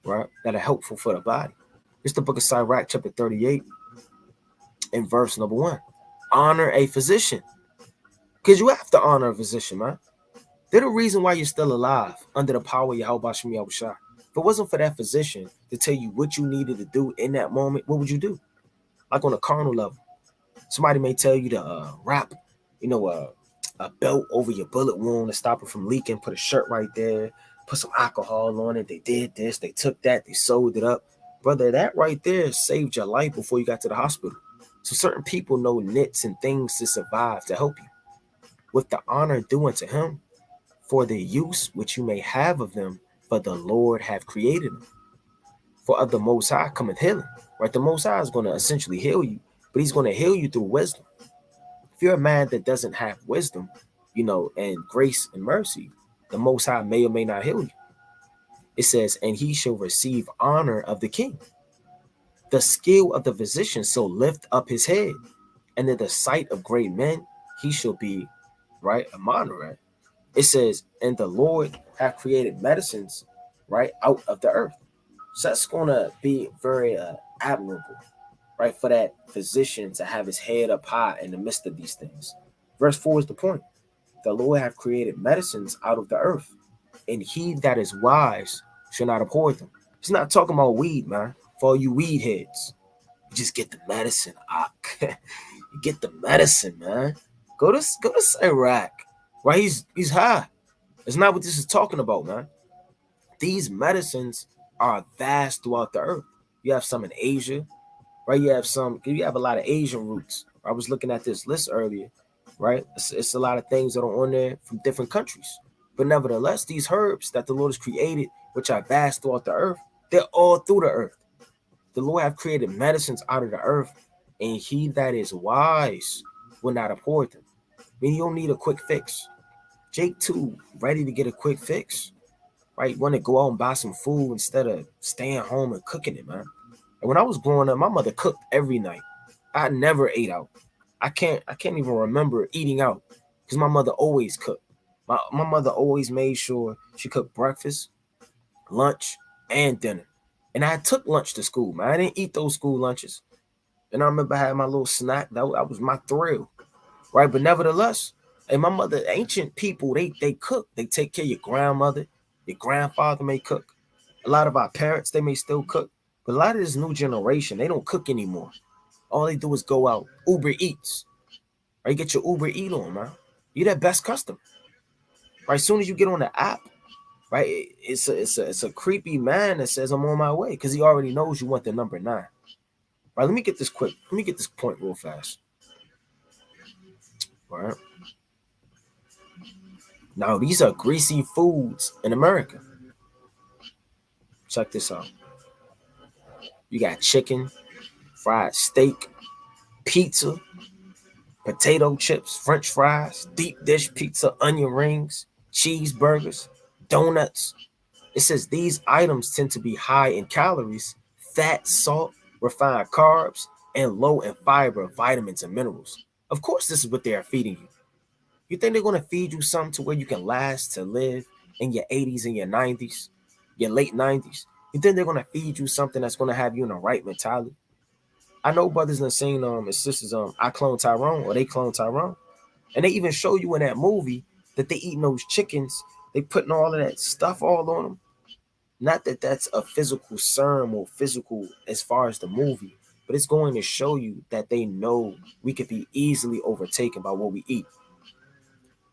right, that are helpful for the body. It's the book of Sirach, chapter 38, and verse number 1. Honor a physician. Because you have to honor a physician, man. They're the reason why you're still alive under the power of Yahweh Shem Yahushua. If it wasn't for that physician to tell you what you needed to do in that moment, what would you do? Like on a carnal level. Somebody may tell you to wrap, a belt over your bullet wound to stop it from leaking. Put a shirt right there. Put some alcohol on it. They did this. They took that. They sewed it up. Brother, that right there saved your life before you got to the hospital. So certain people know nits and things to survive to help you. With the honor due unto him, for the use which you may have of them, for the Lord hath created them. For of the Most High cometh healing. Right? The Most High is going to essentially heal you, but he's going to heal you through wisdom. If you're a man that doesn't have wisdom, and grace and mercy, the Most High may or may not heal you. It says, and he shall receive honor of the king. The skill of the physician shall lift up his head, and in the sight of great men, he shall be, right, a monarch. It says, and the Lord hath created medicines, right, out of the earth. So that's going to be very admirable, right, for that physician to have his head up high in the midst of these things. Verse 4 is the point. The Lord hath created medicines out of the earth, and he that is wise shall not abhor them. It's not talking about weed, man. For all you weed heads, you just get the medicine. You get the medicine, man. Go to Iraq, right? He's high. It's not what this is talking about, man. These medicines are vast throughout the earth. You have some in Asia, right? You have a lot of Asian roots. I was looking at this list earlier, right? It's a lot of things that are on there from different countries. But nevertheless, these herbs that the Lord has created, which are vast throughout the earth, they're all through the earth. The Lord have created medicines out of the earth, and he that is wise will not abhor them. I mean, you don't need a quick fix. Jake too, ready to get a quick fix, right? Want to go out and buy some food instead of staying home and cooking it, man. And when I was growing up, my mother cooked every night. I never ate out. I can't even remember eating out because my mother always cooked. My mother always made sure she cooked breakfast, lunch, and dinner. And I took lunch to school, man. I didn't eat those school lunches. And I remember I had my little snack. That was my thrill, right? But nevertheless, and my mother, ancient people, they cook. They take care of your grandmother. Your grandfather may cook. A lot of our parents, they may still cook. But a lot of this new generation, they don't cook anymore. All they do is go out, Uber Eats. Right? You get your Uber Eat on, man. You're that best customer. Right? As soon as you get on the app, right, it's a creepy man that says I'm on my way because he already knows you want the number 9. Right? Let me get this point real fast. All right. Now, these are greasy foods in America. Check this out. You got chicken, fried steak, pizza, potato chips, French fries, deep dish pizza, onion rings, cheeseburgers, donuts. It says these items tend to be high in calories, fat, salt, refined carbs, and low in fiber, vitamins, and minerals. Of course, this is what they are feeding you. You think they're going to feed you something to where you can last to live in your 80s and your 90s, your late 90s? You think they're going to feed you something that's going to have you in the right mentality? I know brothers and saying and sisters I clone Tyrone or they clone Tyrone. And they even show you in that movie that they eating those chickens. They putting all of that stuff all on them. Not that that's a physical sermon or physical as far as the movie, but it's going to show you that they know we could be easily overtaken by what we eat.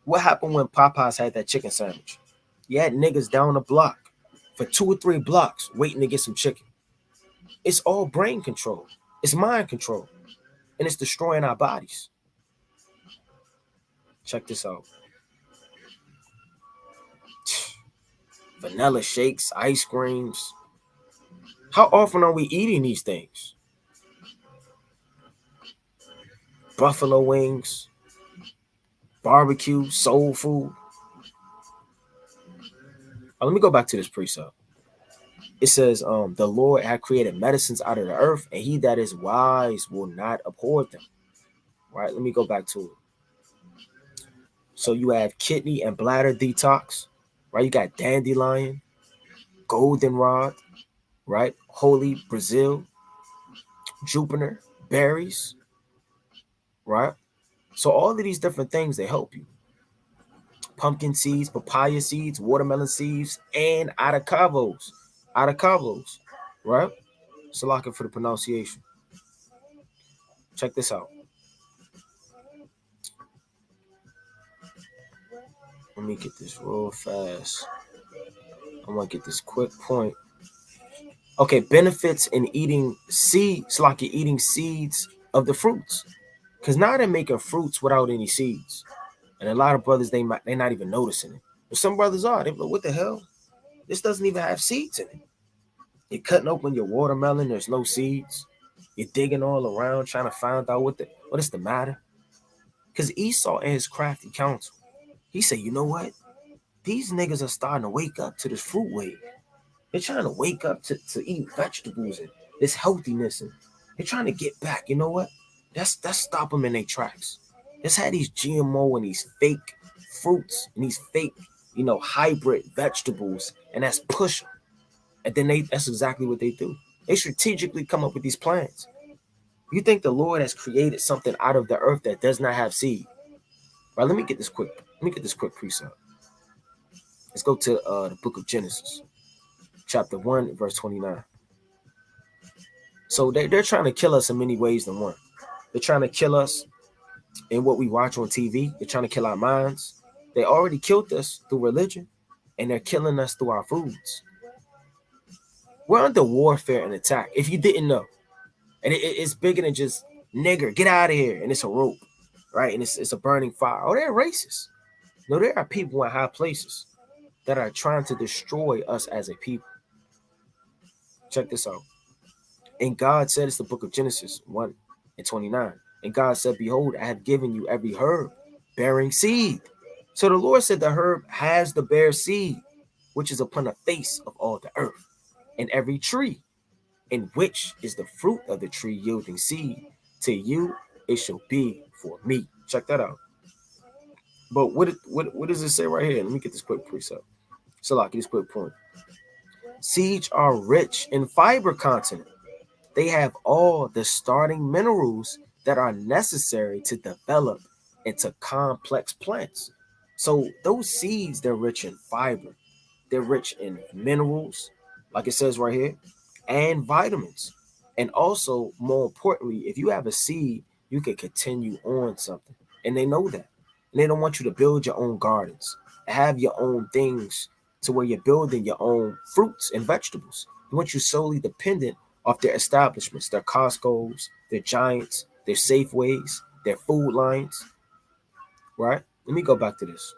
What happened when Popeyes had that chicken sandwich? You had niggas down the block for 2 or 3 blocks waiting to get some chicken. It's all brain control. It's mind control. And it's destroying our bodies. Check this out. Vanilla shakes, ice creams. How often are we eating these things? Buffalo wings, barbecue, soul food. Let me go back to this precept. It says, the Lord had created medicines out of the earth, and he that is wise will not abhor them. Right? Let me go back to it. So you have kidney and bladder detox, right? You got dandelion, goldenrod, right? Holy Brazil, Jupiter, berries, right? So all of these different things, they help you. Pumpkin seeds, papaya seeds, watermelon seeds, and atacavos, right? Salaka for the pronunciation. Check this out. Let me get this real fast. I want to get this quick point. Okay, benefits in eating seeds, like you're eating seeds of the fruits. Because now they're making fruits without any seeds. And a lot of brothers, they're not even noticing it. But some brothers are. They're like, what the hell? This doesn't even have seeds in it. You're cutting open your watermelon. There's no seeds. You're digging all around trying to find out what is the matter. Because Esau and his crafty counsel, he said, you know what? These niggas are starting to wake up to this fruit wave. They're trying to wake up to eat vegetables and this healthiness. And they're trying to get back. You know what? Let's stop them in their tracks. Let's have these GMO and these fake fruits and these fake, hybrid vegetables. And that's push them. And then that's exactly what they do. They strategically come up with these plans. You think the Lord has created something out of the earth that does not have seed? Right, let me get this quick precept. Let's go to the book of Genesis, chapter 1, verse 29. So they're trying to kill us in many ways than one. They're trying to kill us in what we watch on TV. They're trying to kill our minds. They already killed us through religion, and they're killing us through our foods. We're under warfare and attack, if you didn't know. And it's bigger than just nigger, get out of here, and it's a rope, right? And it's a burning fire. Oh, they're racist. No, there are people in high places that are trying to destroy us as a people. Check this out. And God said, it's the book of Genesis 1 and 29. And God said, behold, I have given you every herb bearing seed. So the Lord said the herb has the bare seed, which is upon the face of all the earth, and every tree, in which is the fruit of the tree yielding seed. To you it shall be for meat. Check that out. But what does it say right here? Let me get this quick precept. So like this quick point. Seeds are rich in fiber content. They have all the starting minerals that are necessary to develop into complex plants. So those seeds, they're rich in fiber. They're rich in minerals, like it says right here, and vitamins. And also, more importantly, if you have a seed, you can continue on something. And they know that. And they don't want you to build your own gardens, have your own things to where you're building your own fruits and vegetables. They want you solely dependent off their establishments, their Costco's, their Giants, their Safeways, their Food Lions, right? Let me go back to this.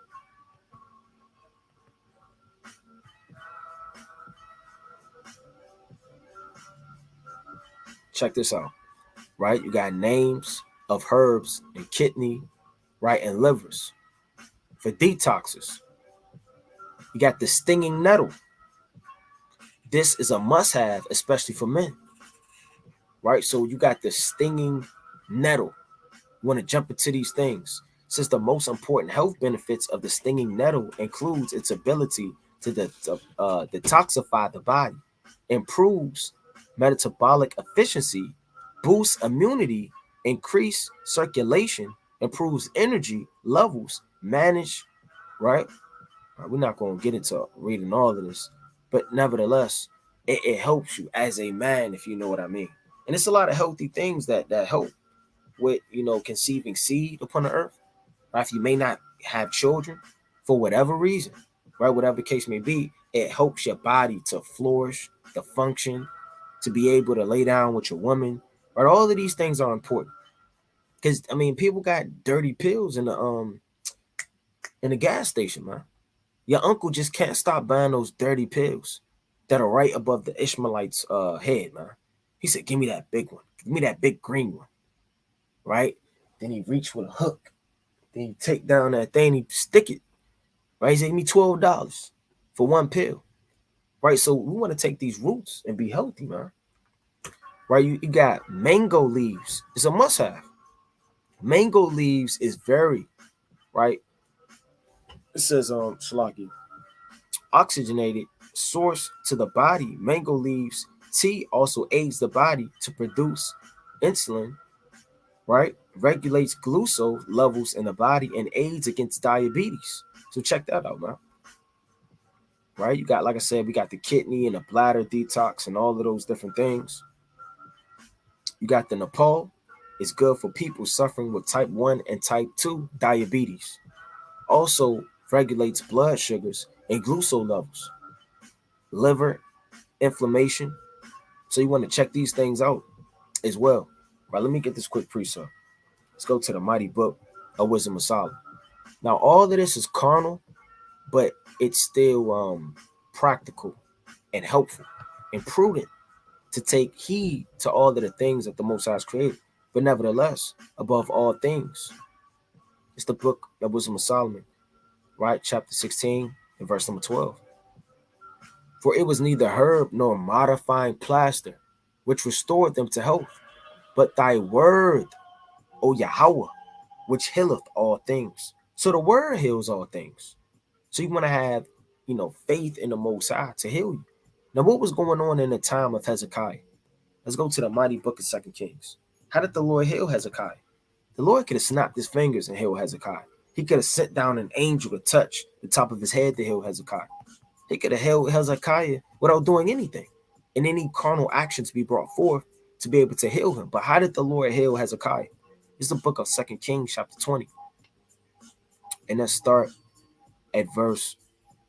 Check this out, right? You got names of herbs and kidney, right, and livers for detoxes. You got the stinging nettle. This is a must-have, especially for men, right? So you got the stinging nettle. You want to jump into these things. Since the most important health benefits of the stinging nettle includes its ability to detoxify the body, improves metabolic efficiency, boosts immunity, increase circulation, improves energy levels, manage, right? We're not going to get into reading all of this, but nevertheless, it helps you as a man, if you know what I mean. And it's a lot of healthy things that help with, conceiving seed upon the earth. Right? If you may not have children for whatever reason, right, whatever the case may be, it helps your body to flourish, to function, to be able to lay down with your woman. Right? All of these things are important. Because people got dirty pills in the gas station, man. Your uncle just can't stop buying those dirty pills that are right above the Ishmaelite's head, man. He said, give me that big one. Give me that big green one. Right? Then he reached with a hook. Then you take down that thing, you stick it. Right? He said, give me $12 for one pill. Right? So we want to take these roots and be healthy, man. Right? You got mango leaves. It's a must-have. Mango leaves is very, right? It says, Shalaki, oxygenated source to the body. Mango leaves tea also aids the body to produce insulin, right? Regulates glucose levels in the body and aids against diabetes. So check that out, man. Right? You got, like I said, we got the kidney and the bladder detox and all of those different things. You got the Nepal. It's good for people suffering with type 1 and type 2 diabetes. Also regulates blood sugars and glucose levels. Liver inflammation. So you want to check these things out as well. Right, let me get this quick precept. Let's go to the mighty book of Wisdom of Solomon. Now, all of this is carnal, but it's still practical and helpful and prudent to take heed to all of the things that the Most High has created. But nevertheless, above all things, it's the book of Wisdom of Solomon, right? Chapter 16 and verse number 12. For it was neither herb nor modifying plaster which restored them to health, but thy word, O Yahweh, which healeth all things. So the word heals all things. So you want to have, faith in the Most High to heal you. Now, what was going on in the time of Hezekiah? Let's go to the mighty book of 2 Kings. How did the Lord heal Hezekiah? The Lord could have snapped his fingers and healed Hezekiah. He could have sent down an angel to touch the top of his head to heal Hezekiah. He could have healed Hezekiah without doing anything, and any carnal actions be brought forth to be able to heal him. But how did the Lord heal Hezekiah? It's the book of 2 Kings, chapter 20. And let's start at verse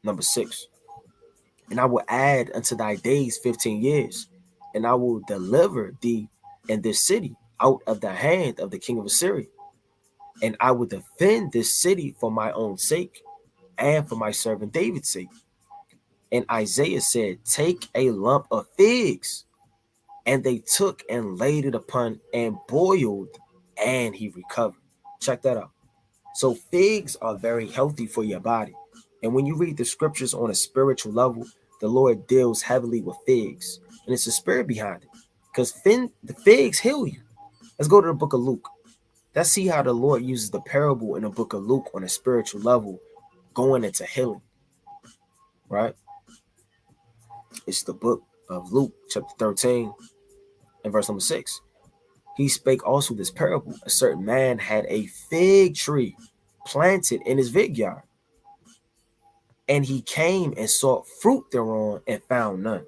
number 6. And I will add unto thy days 15 years, and I will deliver thee and this city out of the hand of the king of Assyria. And I will defend this city for my own sake and for my servant David's sake. And Isaiah said, take a lump of figs. And they took and laid it upon and boiled, and he recovered. Check that out. So figs are very healthy for your body. And when you read the scriptures on a spiritual level, the Lord deals heavily with figs. And it's the spirit behind it. Because the figs heal you. Let's go to the book of Luke. Let's see how the Lord uses the parable in the book of Luke on a spiritual level, going into healing. Right? It's the book of Luke, chapter 13, and verse number 6. He spake also this parable. A certain man had a fig tree planted in his vineyard, and he came and sought fruit thereon and found none.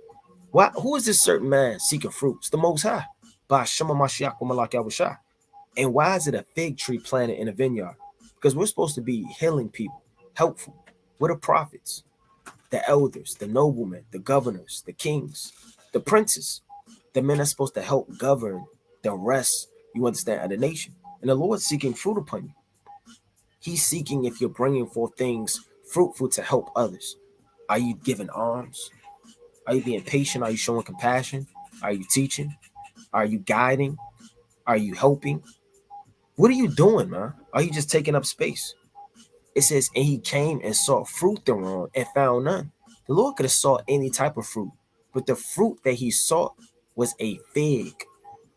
Why? Who is this certain man seeking fruit? It's the Most High. And why is it a fig tree planted in a vineyard? Because we're supposed to be healing people, helpful. We're the prophets, the elders, the noblemen, the governors, the kings, the princes. The men are supposed to help govern the rest, you understand, of the nation. And the Lord's seeking fruit upon you. He's seeking if you're bringing forth things fruitful to help others. Are you giving alms? Are you being patient? Are you showing compassion? Are you teaching? Are you guiding? Are you helping? What are you doing, man? Are you just taking up space? It says, and he came and sought fruit thereon and found none. The Lord could have sought any type of fruit, but the fruit that he sought was a fig.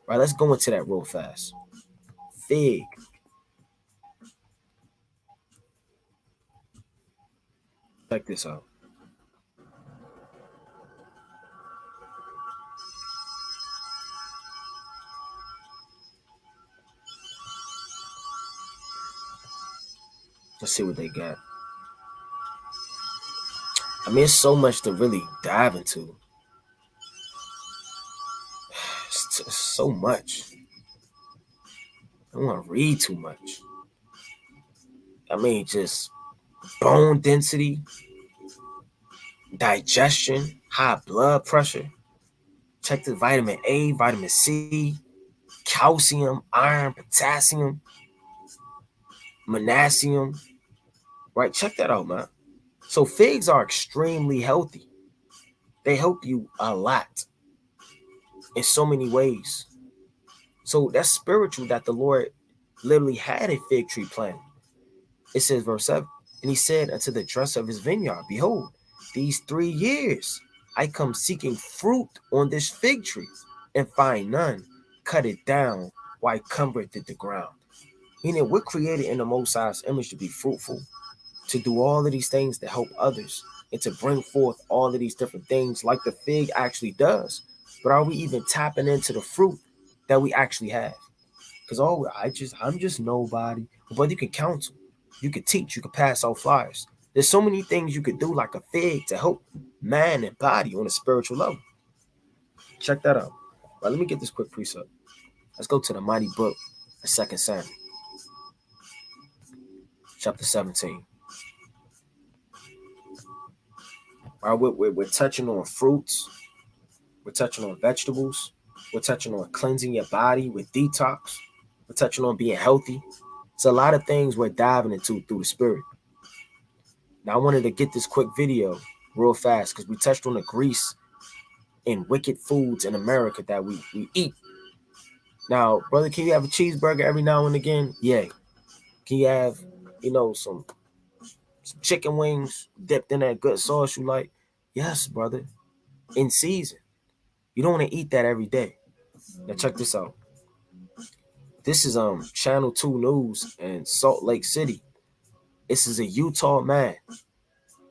Right, let's go into that real fast. Fig. Check this out. Let's see what they got. I mean, it's so much to really dive into. It's so much. I don't want to read too much. I mean, just bone density, digestion, high blood pressure. Check the vitamin A, vitamin C, calcium, iron, potassium, magnesium. Right? Check that out, man. So figs are extremely healthy. They help you a lot in so many ways. So that's spiritual that the Lord literally had a fig tree planted. It says, verse 7, and he said unto the dresser of his vineyard, behold, these 3 years I come seeking fruit on this fig tree, and find none. Cut it down, why cumbereth it the ground? Meaning we're created in the Most High's image to be fruitful, to do all of these things to help others, and to bring forth all of these different things like the fig actually does. But are we even tapping into the fruit that we actually have? Because I'm just nobody. But you can counsel, you can teach, you can pass out flyers. There's so many things you could do like a fig to help man and body on a spiritual level. Check that out. But let me get this quick precept. Let's go to the mighty book of 2 Samuel, chapter 17. All right, we're touching on fruits. We're touching on vegetables. We're touching on cleansing your body with detox. We're touching on being healthy. It's a lot of things we're diving into through the spirit. Now I wanted to get this quick video real fast because we touched on the grease and wicked foods in America that we eat. Now, brother, can you have a cheeseburger every now and again? Yeah. Can you have, some chicken wings dipped in that good sauce you like? Yes, brother. In season. You don't want to eat that every day. Now check this out. This is Channel 2 News in Salt Lake City. This is a Utah man.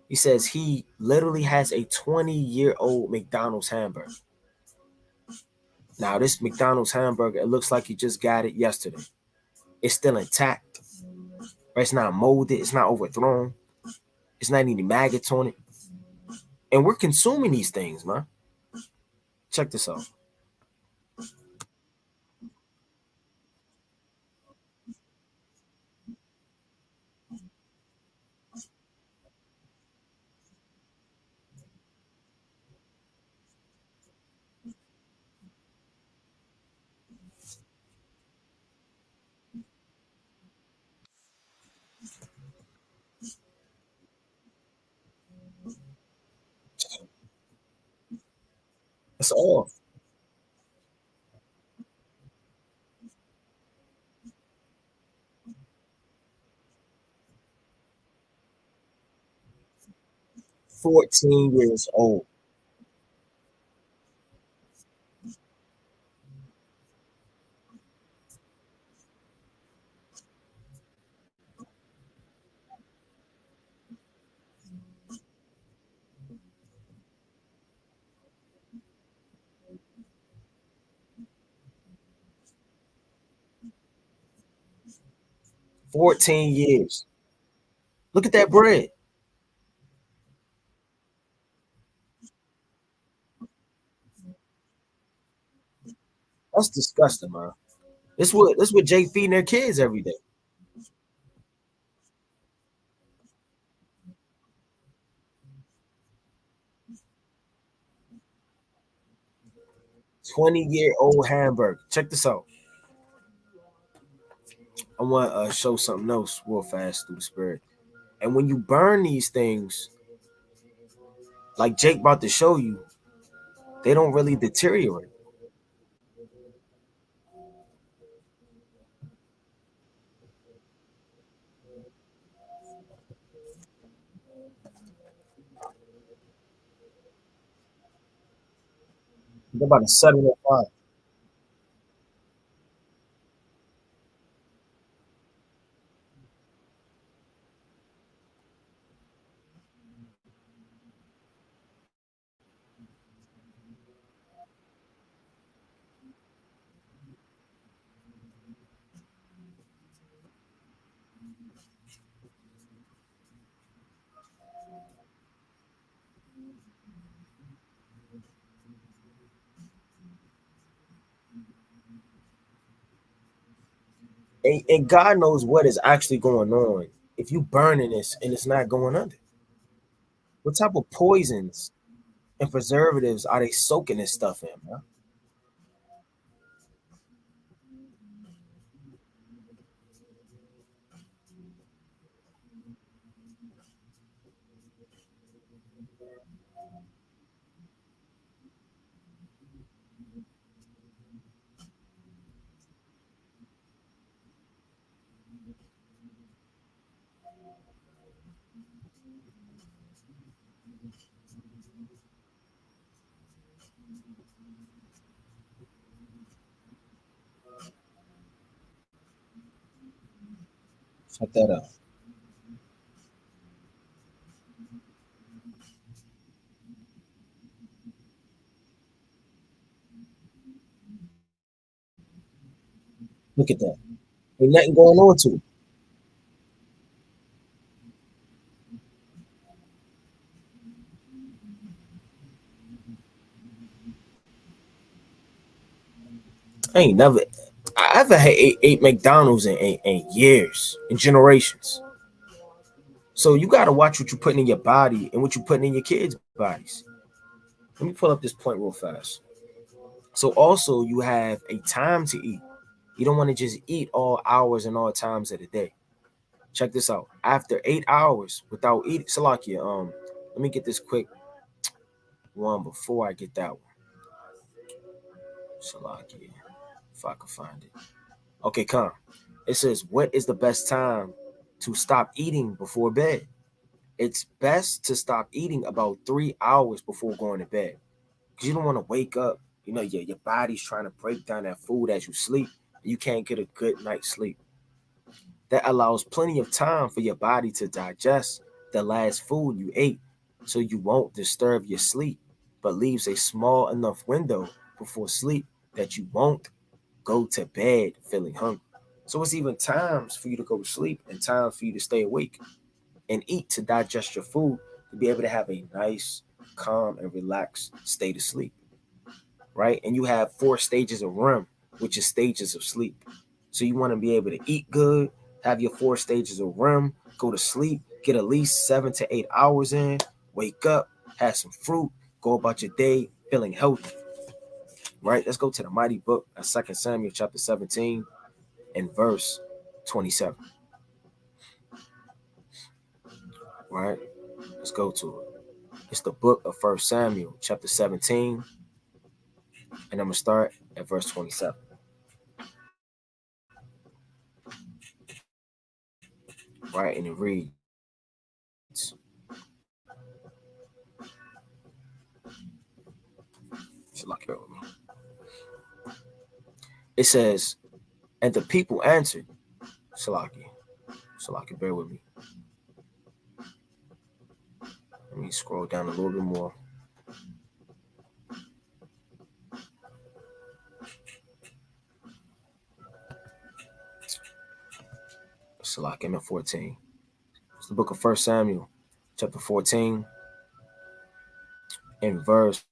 He says he literally has a 20-year-old McDonald's hamburger. Now, this McDonald's hamburger, it looks like he just got it yesterday. It's still intact. Right? It's not molded. It's not overthrown. It's not any maggots on it. And we're consuming these things, man. Check this out. It's off. 14 years old. 14 years. Look at that bread. That's disgusting, man. This what Jay feeding their kids every day. 20-year-old hamburger. Check this out. I want to show something else real fast through the spirit. And when you burn these things, like Jake about to show you, they don't really deteriorate. They're about to set it on fire. And God knows what is actually going on if you burning this and it's not going under. What type of poisons and preservatives are they soaking this stuff in, man? Check that out. Look at that. Ain't nothing going on to it. I ain't never. I haven't had ate McDonald's in years, in generations. So you got to watch what you're putting in your body and what you're putting in your kids' bodies. Let me pull up this point real fast. So also you have a time to eat. You don't want to just eat all hours and all times of the day. Check this out. After 8 hours without eating, Salakia, let me get this quick one before I get that one. Salakia, if I can find it. Okay, come. It says, what is the best time to stop eating before bed? It's best to stop eating about 3 hours before going to bed. Because you don't want to wake up, your body's trying to break down that food as you sleep. And you can't get a good night's sleep. That allows plenty of time for your body to digest the last food you ate so you won't disturb your sleep, but leaves a small enough window before sleep that you won't go to bed feeling hungry. So it's even times for you to go to sleep and times for you to stay awake and eat to digest your food to be able to have a nice, calm, and relaxed state of sleep, right? And you have 4 stages of REM, which is stages of sleep. So you want to be able to eat good, have your 4 stages of REM, go to sleep, get at least 7 to 8 hours in, wake up, have some fruit, go about your day feeling healthy, right? Let's go to the mighty book of 2 Samuel chapter 17 and verse 27, right? Let's go to it. It's the book of 1 Samuel chapter 17, and I'm going to start at verse 27. Right, and it reads, it says, and the people answered, Salaki, bear with me. Let me scroll down a little bit more. Salaki, I'm at 14. It's the book of 1 Samuel, chapter 14, and verse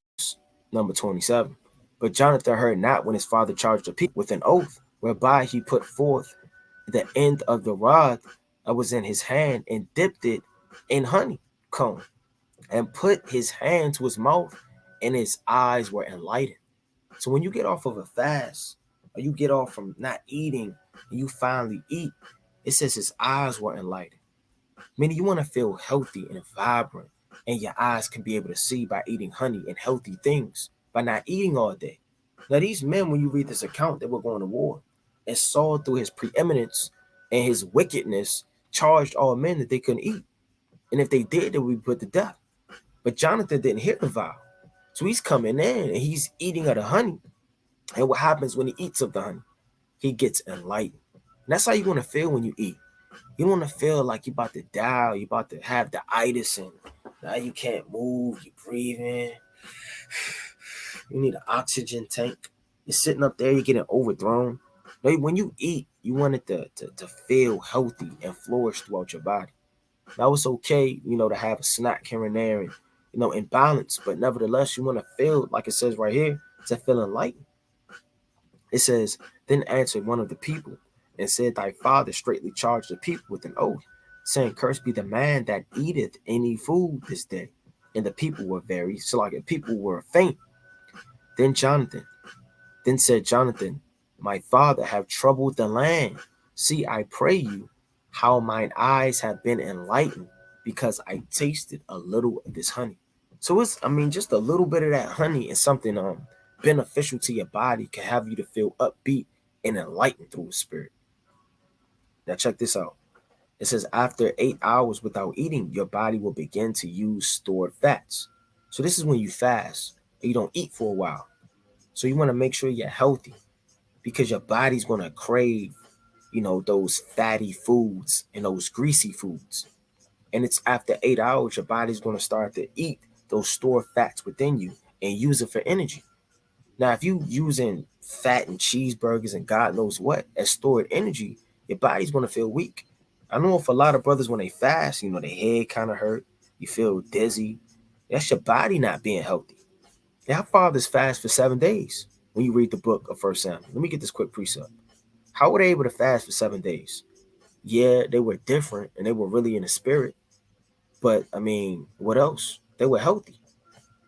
number 27. But Jonathan heard not when his father charged the people with an oath, whereby he put forth the end of the rod that was in his hand and dipped it in honeycomb and put his hand to his mouth, and his eyes were enlightened. So when you get off of a fast, or you get off from not eating, and you finally eat, it says his eyes were enlightened. Meaning you want to feel healthy and vibrant, and your eyes can be able to see by eating honey and healthy things, by not eating all day. Now these men, when you read this account, they were going to war, and Saul, through his preeminence and his wickedness, charged all men that they couldn't eat. And if they did, they would be put to death. But Jonathan didn't hear the vow. So he's coming in and he's eating of the honey. And what happens when he eats of the honey? He gets enlightened. And that's how you want to feel when you eat. You want to feel like you're about to die, you're about to have the itis, and now you can't move, you're breathing. You need an oxygen tank. You're sitting up there, you're getting overthrown. When you eat, you want it to feel healthy and flourish throughout your body. Now it's okay, to have a snack here and there and, in balance, but nevertheless, you want to feel, like it says right here, to feel enlightened. It says, then answered one of the people and said, thy father straightly charged the people with an oath, saying, cursed be the man that eateth any food this day. And the people were people were faint. Then said Jonathan, my father have troubled the land. See, I pray you, how mine eyes have been enlightened, because I tasted a little of this honey. So just a little bit of that honey is something beneficial to your body, can have you to feel upbeat and enlightened through the spirit. Now check this out. It says, after 8 hours without eating, your body will begin to use stored fats. So this is when you fast and you don't eat for a while. So you want to make sure you're healthy, because your body's going to crave, those fatty foods and those greasy foods. And it's after 8 hours, your body's going to start to eat those stored fats within you and use it for energy. Now, if you using fat and cheeseburgers and God knows what as stored energy, your body's going to feel weak. I know if a lot of brothers, when they fast, their head kind of hurt, you feel dizzy. That's your body not being healthy. Now, our fathers fast for 7 days when you read the book of 1 Samuel. Let me get this quick precept. How were they able to fast for 7 days? Yeah, they were different and they were really in the spirit. But, what else? They were healthy.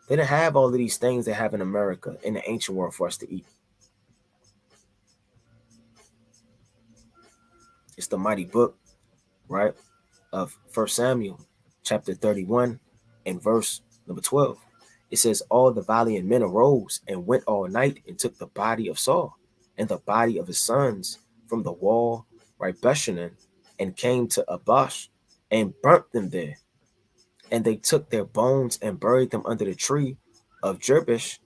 They didn't have all of these things they have in America, in the ancient world, for us to eat. It's the mighty book right, of 1 Samuel chapter 31 and verse number 12. It says, all the valiant men arose and went all night and took the body of Saul and the body of his sons from the wall, right, Beshanan, and came to Abash and burnt them there. And they took their bones and buried them under the tree of Jerbish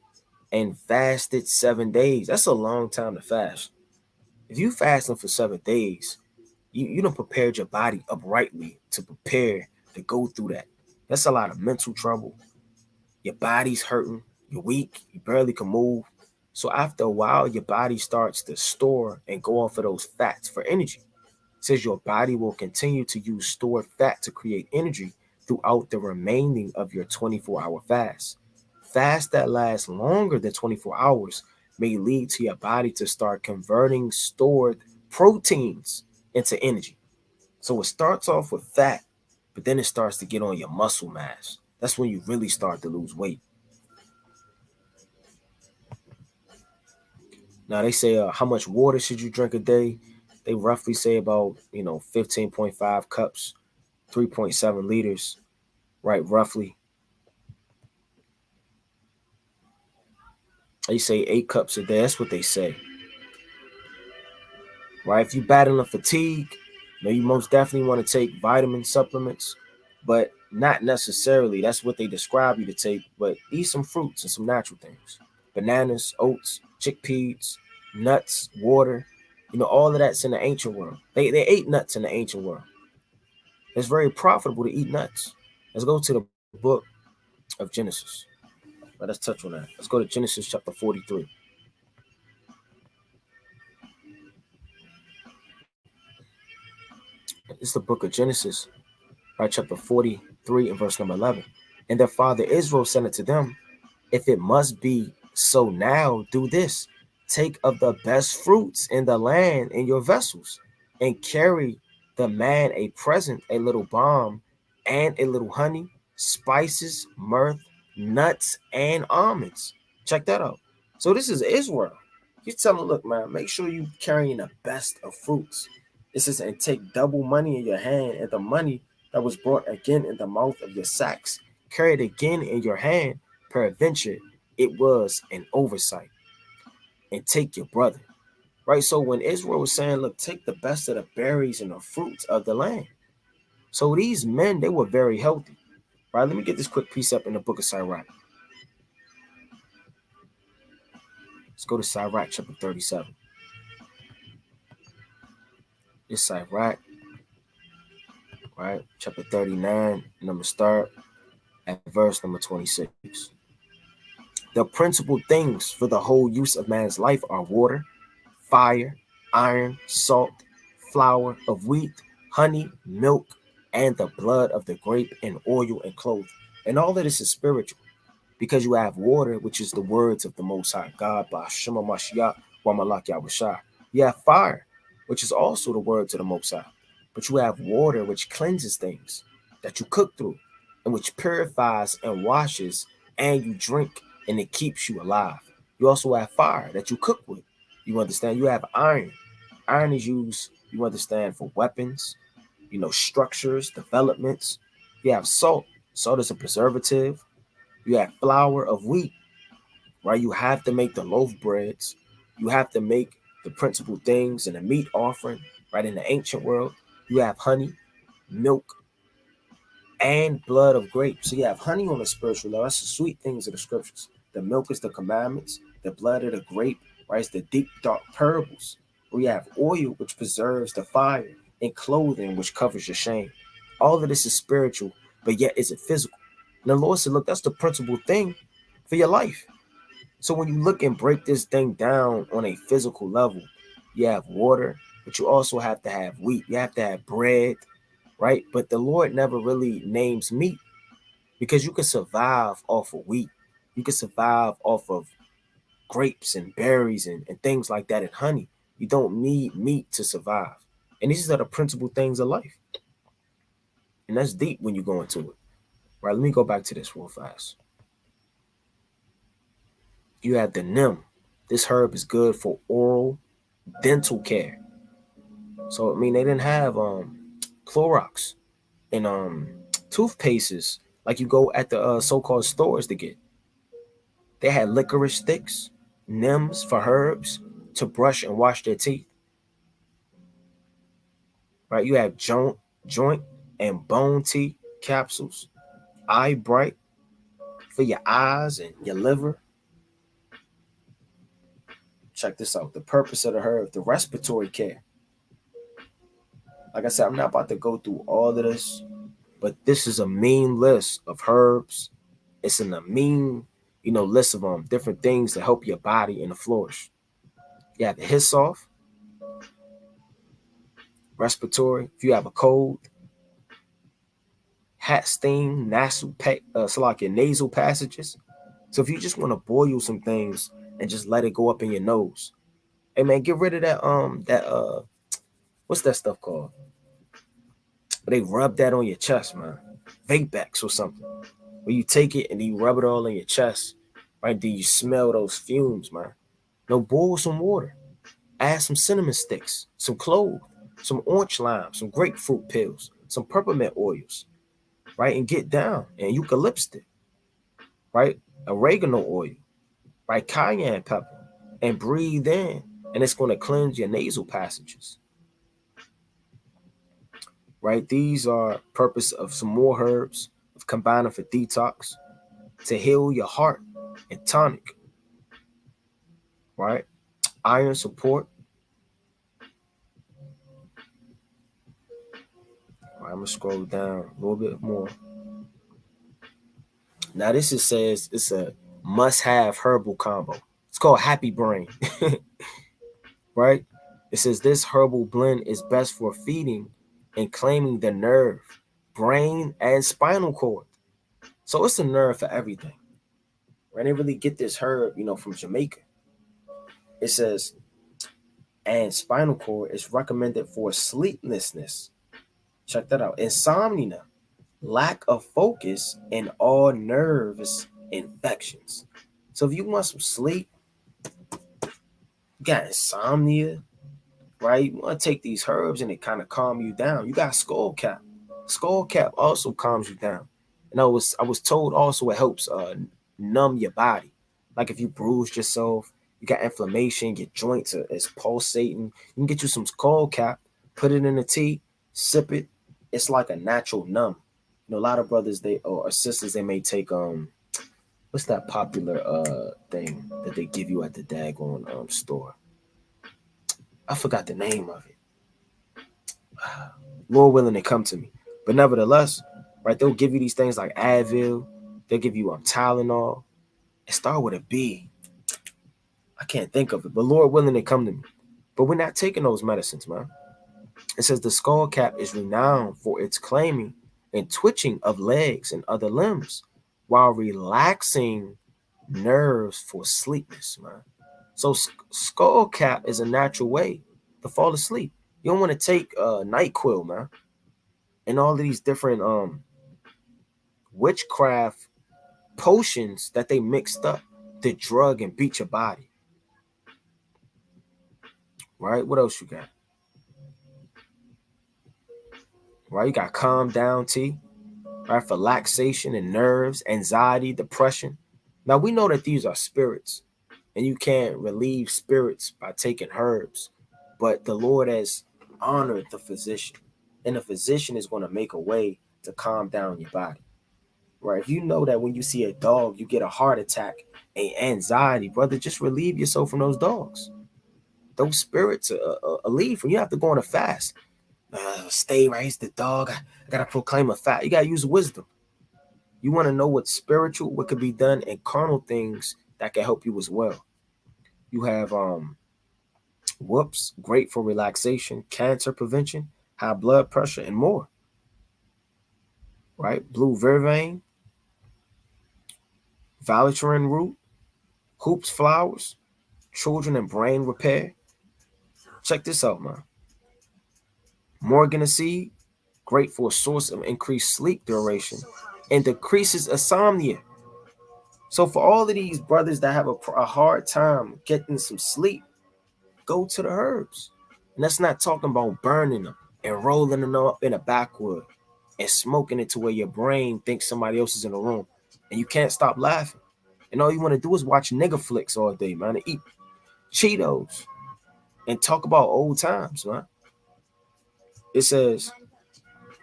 and fasted 7 days. That's a long time to fast. If you fasting for 7 days, you don't prepared your body uprightly to prepare to go through that. That's a lot of mental trouble. Your body's hurting, you're weak, you barely can move. So after a while, your body starts to store and go off of those fats for energy. It says your body will continue to use stored fat to create energy throughout the remaining of your 24-hour fast. Fast that lasts longer than 24 hours may lead to your body to start converting stored proteins into energy. So it starts off with fat, but then it starts to get on your muscle mass. That's when you really start to lose weight. Now they say how much water should you drink a day? They roughly say about 15.5 cups, 3.7 liters, right? Roughly. They say 8 cups a day. That's what they say, right? If you're battling fatigue, you most definitely want to take vitamin supplements, but not necessarily. That's what they describe you to take. But eat some fruits and some natural things: bananas, oats, chickpeas, nuts, water. All of that's in the ancient world. They ate nuts in the ancient world. It's very profitable to eat nuts. Let's go to the book of Genesis. Let us touch on that. Let's go to Genesis chapter 43. It's the book of Genesis, right? Chapter 43 and verse number 11. And their father Israel said unto them, if it must be so now, do this. Take of the best fruits in the land in your vessels, and carry the man a present, a little balm, and a little honey, spices, myrrh, nuts, and almonds. Check that out. So this is Israel. You tell them, look, man, make sure you carrying the best of fruits. It says, and take double money in your hand, and the money that was brought again in the mouth of your sacks, carry it again in your hand. Peradventure, it was an oversight. And take your brother. Right? So when Israel was saying, look, take the best of the berries and the fruits of the land. So these men, they were very healthy. Right? Let me get this quick precept in the book of Sirach. Let's go to Sirach chapter 37. It's Sirach, right? Chapter 39, and I'm going to start at verse number 26. The principal things for the whole use of man's life are water, fire, iron, salt, flour of wheat, honey, milk, and the blood of the grape, and oil and clothing. And all of this is spiritual, because you have water, which is the words of the Most High God, by Shema Mashiach, wa Malak Yahushua. You have fire, which is also the words of the Most High. But you have water, which cleanses things that you cook through, and which purifies and washes, and you drink, and it keeps you alive. You also have fire that you cook with. You understand? You have iron. Iron is used, you understand, for weapons, structures, developments. You have salt. Salt is a preservative. You have flour of wheat, right? You have to make the loaf breads. You have to make the principal things in the meat offering, right? In the ancient world, you have honey, milk, and blood of grapes. So you have honey on the spiritual level. That's the sweet things of the scriptures. The milk is the commandments. The blood of the grape, right? It's the deep, dark parables. We have oil, which preserves the fire, and clothing, which covers your shame. All of this is spiritual, but yet is it physical? And the Lord said, look, that's the principal thing for your life. So when you look and break this thing down on a physical level, you have water, but you also have to have wheat. You have to have bread, right? But the Lord never really names meat, because you can survive off of wheat. You can survive off of grapes and berries and things like that, and honey. You don't need meat to survive. And these are the principal things of life. And that's deep when you go into it. Right, let me go back to this real fast. You have the neem. This herb is good for oral dental care. So I mean, they didn't have Clorox, and toothpastes like you go at the so-called stores to get. They had licorice sticks, nems for herbs to brush and wash their teeth. Right? You have joint and bone tea capsules, eye bright for your eyes and your liver. Check this out. The purpose of the herb, the respiratory care. Like I said, I'm not about to go through all of this, but this is a mean list of herbs. It's in a mean, list of different things to help your body and the flourish. You have the hyssop, respiratory. If you have a cold, hat sting, so like your nasal passages. So if you just want to boil some things and just let it go up in your nose, hey man, get rid of that what's that stuff called? They rub that on your chest, man. Vapex or something. Where you take it and you rub it all in your chest, right? Then you smell those fumes, man. No, boil some water. Add some cinnamon sticks, some clove, some orange lime, some grapefruit pills, some peppermint oils, right? And get down. And eucalyptus, right? Oregano oil, right? Cayenne pepper, and breathe in. And it's going to cleanse your nasal passages, right? These are purpose of some more herbs of combining for detox to heal your heart and tonic, right? Iron support. Right, I'm gonna scroll down a little bit more. Now this says it's a must-have herbal combo. It's called Happy Brain, right? It says this herbal blend is best for feeding and claiming the nerve, brain, and spinal cord. So it's a nerve for everything. Right? They really get this herb, from Jamaica. It says, and spinal cord is recommended for sleeplessness. Check that out. Insomnia, lack of focus, and all nervous infections. So if you want some sleep, you got insomnia, right? You want to take these herbs and it kind of calm you down. You got skull cap. Skull cap also calms you down. And I was told also it helps numb your body. Like if you bruised yourself, you got inflammation, your joints is pulsating. You can get you some skull cap, put it in a tea, sip it. It's like a natural numb. A lot of brothers or sisters they may take what's that popular thing that they give you at the daggone store? I forgot the name of it. Lord willing, they come to me. But nevertheless, right, they'll give you these things like Advil. They'll give you Tylenol. It start with a B. I can't think of it, but Lord willing, they come to me. But we're not taking those medicines, man. It says the skull cap is renowned for its claiming and twitching of legs and other limbs while relaxing nerves for sleepness, man. So skull cap is a natural way to fall asleep. You don't want to take NyQuil, man, and all of these different witchcraft potions that they mixed up to drug and beat your body. Right? What else you got? Right? You got calm down tea, right? For relaxation and nerves, anxiety, depression. Now we know that these are spirits, and you can't relieve spirits by taking herbs, but the Lord has honored the physician, and the physician is going to make a way to calm down your body. Right? If you know that when you see a dog, you get a heart attack and anxiety, brother, just relieve yourself from those dogs. Those spirits are leave when you have to go on a fast. Stay raise the dog. I gotta proclaim a fast. You gotta use wisdom. You want to know what's spiritual, what could be done, and carnal things that can help you as well. You have great for relaxation, cancer prevention, high blood pressure, and more. Right? Blue vervain, valerian root, hoops flowers, children and brain repair. Check this out, man. Morgan seed, great for a source of increased sleep duration and decreases insomnia. So for all of these brothers that have a hard time getting some sleep, go to the herbs. And that's not talking about burning them. and rolling it up in a backwood and smoking it to where your brain thinks somebody else is in the room and you can't stop laughing. And all you want to do is watch nigga flicks all day, man, and eat Cheetos and talk about old times, man. It says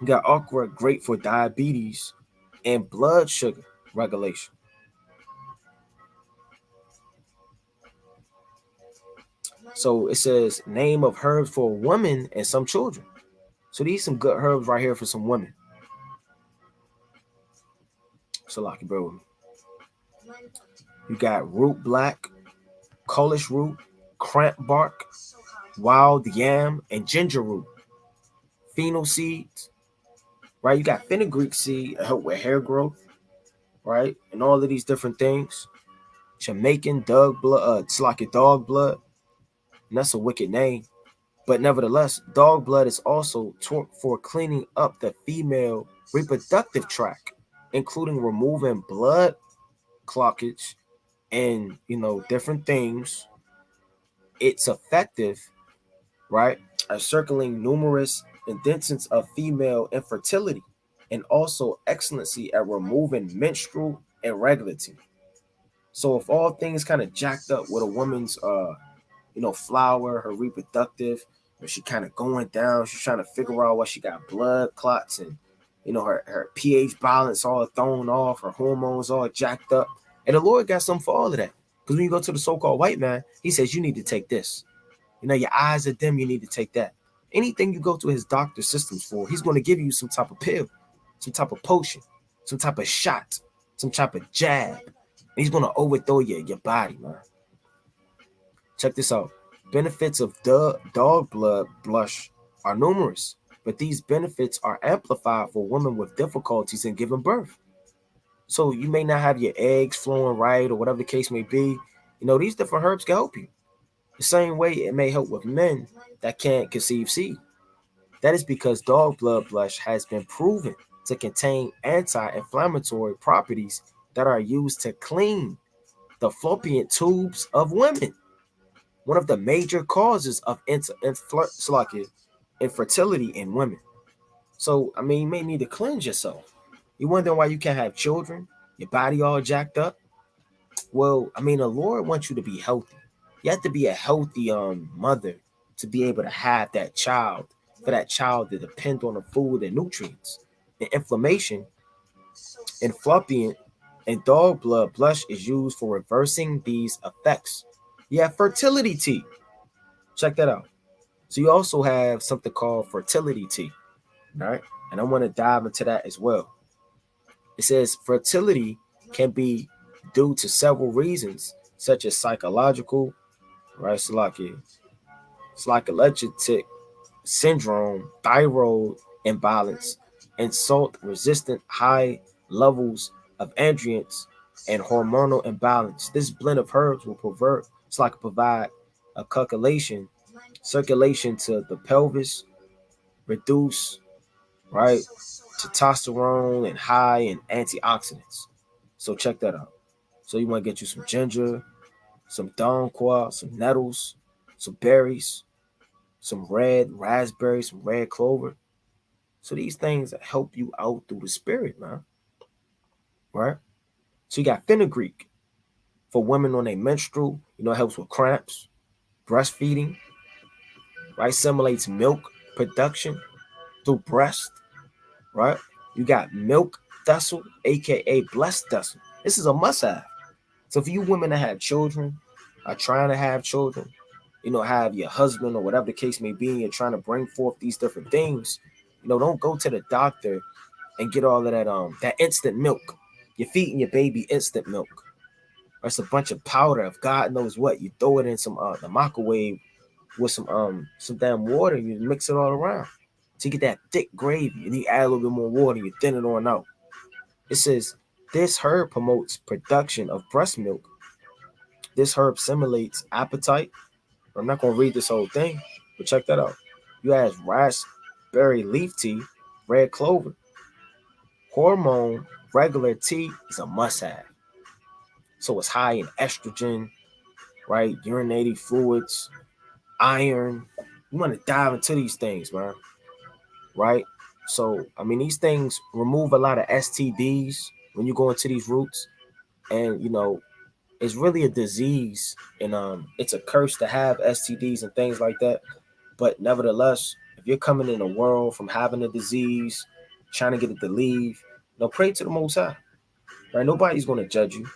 you got okra, great for diabetes and blood sugar regulation. So it says name of herbs for women and some children. So these some good herbs right here for some women. So like it, bro. You got root black, Polish root, cramp bark, wild yam, and ginger root. Fennel seeds, right? You got fenugreek seed help with hair growth, right? And all of these different things. Jamaican dog blood, it's like a dog blood, and that's a wicked name. But nevertheless, dog blood is also for cleaning up the female reproductive tract, including removing blood cloggage and different things. It's effective, right, at circling numerous indentations of female infertility, and also excellency at removing menstrual irregularity. So if all things kind of jacked up with a woman's flower, her reproductive, if she kind of going down, she's trying to figure out why she got blood clots and her pH balance all thrown off, her hormones all jacked up. And the Lord got something for all of that. Because when you go to the so-called white man, he says you need to take this. Your eyes are dim, you need to take that. Anything you go to his doctor systems for, he's going to give you some type of pill, some type of potion, some type of shot, some type of jab. And he's going to overthrow your body, man. Check this out. Benefits of dog blood blush are numerous, but these benefits are amplified for women with difficulties in giving birth. So you may not have your eggs flowing right or whatever the case may be. These different herbs can help you. The same way it may help with men that can't conceive seed. That is because dog blood blush has been proven to contain anti-inflammatory properties that are used to clean the fallopian tubes of women, one of the major causes of infertility in women. So, you may need to cleanse yourself. You wonder why you can't have children, your body all jacked up? Well, the Lord wants you to be healthy. You have to be a healthy mother to be able to have that child, for that child to depend on the food and nutrients. And inflammation and fallopian and dog blood blush is used for reversing these effects. You have fertility tea. Check that out. So you also have something called fertility tea, right? And I want to dive into that as well. It says fertility can be due to several reasons, such as psychological, right? Psychological syndrome, thyroid imbalance, and salt-resistant high levels of androgens and hormonal imbalance. This blend of herbs will provide a circulation to the pelvis, reduce, right, testosterone and high in antioxidants. So check that out. So you want to get you some ginger, some donquois, some nettles, some berries, some red raspberries, some red clover. So these things help you out through the spirit, man. Right? So you got fenugreek for women on a menstrual. It helps with cramps, breastfeeding, right? Simulates milk production through breast, right? You got milk thistle, aka blessed thistle. This is a must-have. So for you women that have children, are trying to have children, have your husband or whatever the case may be, and you're trying to bring forth these different things, don't go to the doctor and get all of that instant milk. You're feeding your baby instant milk. Or it's a bunch of powder of God knows what. You throw it in the microwave with some damn water and you mix it all around. So you get that thick gravy and you add a little bit more water and you thin it on out. It says this herb promotes production of breast milk. This herb simulates appetite. I'm not gonna read this whole thing, but check that out. You have raspberry leaf tea, red clover, hormone regular tea is a must-have. So it's high in estrogen, right? Urinating fluids, iron. You want to dive into these things, man. right? So, I mean, these things remove a lot of STDs when you go into these roots. And, it's really a disease, and it's a curse to have STDs and things like that. But nevertheless, if you're coming in a world from having a disease, trying to get it to leave, pray to the Most High, right? Nobody's going to judge you,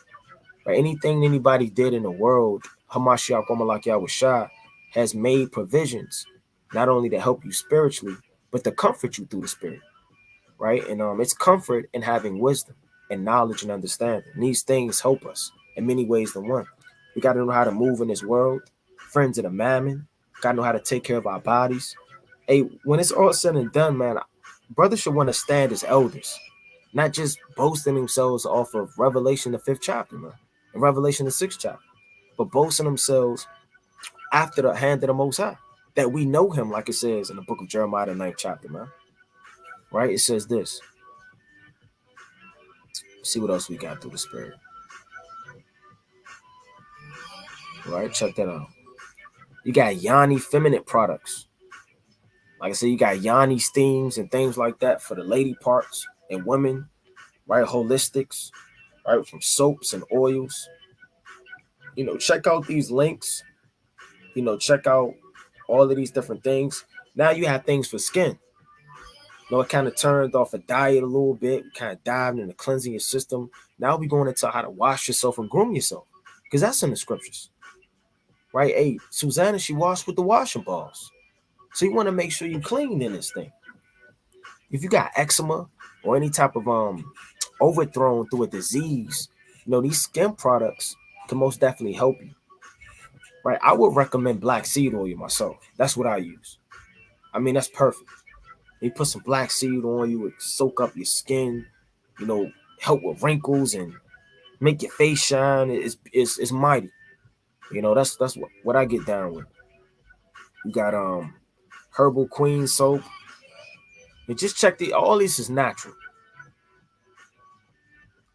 right? Anything anybody did in the world, Hamashiach Omalak Yahushua has made provisions, not only to help you spiritually, but to comfort you through the spirit, right? And it's comfort in having wisdom and knowledge and understanding. And these things help us in many ways than one. We got to know how to move in this world, friends of the mammon, got to know how to take care of our bodies. Hey, when it's all said and done, man, brothers should want to stand as elders, not just boasting themselves off of Revelation, the 5th chapter, man, and Revelation, the 6th chapter, but boasting themselves after the hand of the Most High, that we know him, like it says in the book of Jeremiah, the 9th chapter, man. Right? It says this. See what else we got through the spirit. Right? Check that out. You got Yanni feminine products. Like I said, you got Yanni steams and things like that for the lady parts and women, right? Holistics, right? From soaps and oils. Check out these links. Check out all of these different things. Now you have things for skin. It kind of turned off a diet a little bit, kind of dived into cleansing your system. Now we're going into how to wash yourself and groom yourself, because that's in the scriptures, right? Hey, Susanna, she washed with the washing balls. So you want to make sure you clean in this thing. If you got eczema or any type of overthrown through a disease, these skin products can most definitely help you. Right? I would recommend black seed oil myself. That's what I use. I mean, that's perfect. You put some black seed on, you would soak up your skin, help with wrinkles and make your face shine. It's mighty. That's what I get down with. You got Herbal Queen soap. And just check all this is natural.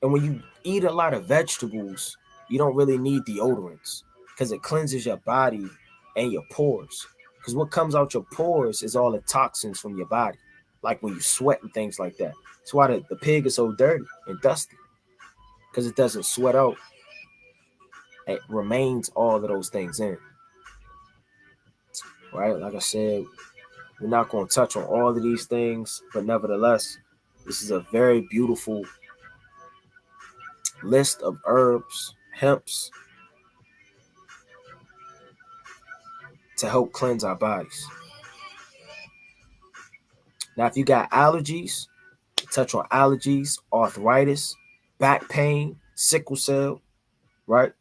And when you eat a lot of vegetables, you don't really need deodorants, because it cleanses your body and your pores. Because what comes out your pores is all the toxins from your body, like when you sweat and things like that. That's why the pig is so dirty and dusty, because it doesn't sweat out. It remains all of those things in. Right? Like I said, we're not going to touch on all of these things, but nevertheless, this is a very beautiful list of herbs, hemps, to help cleanse our bodies. Now, if you got allergies, touch on allergies, arthritis, back pain, sickle cell, right?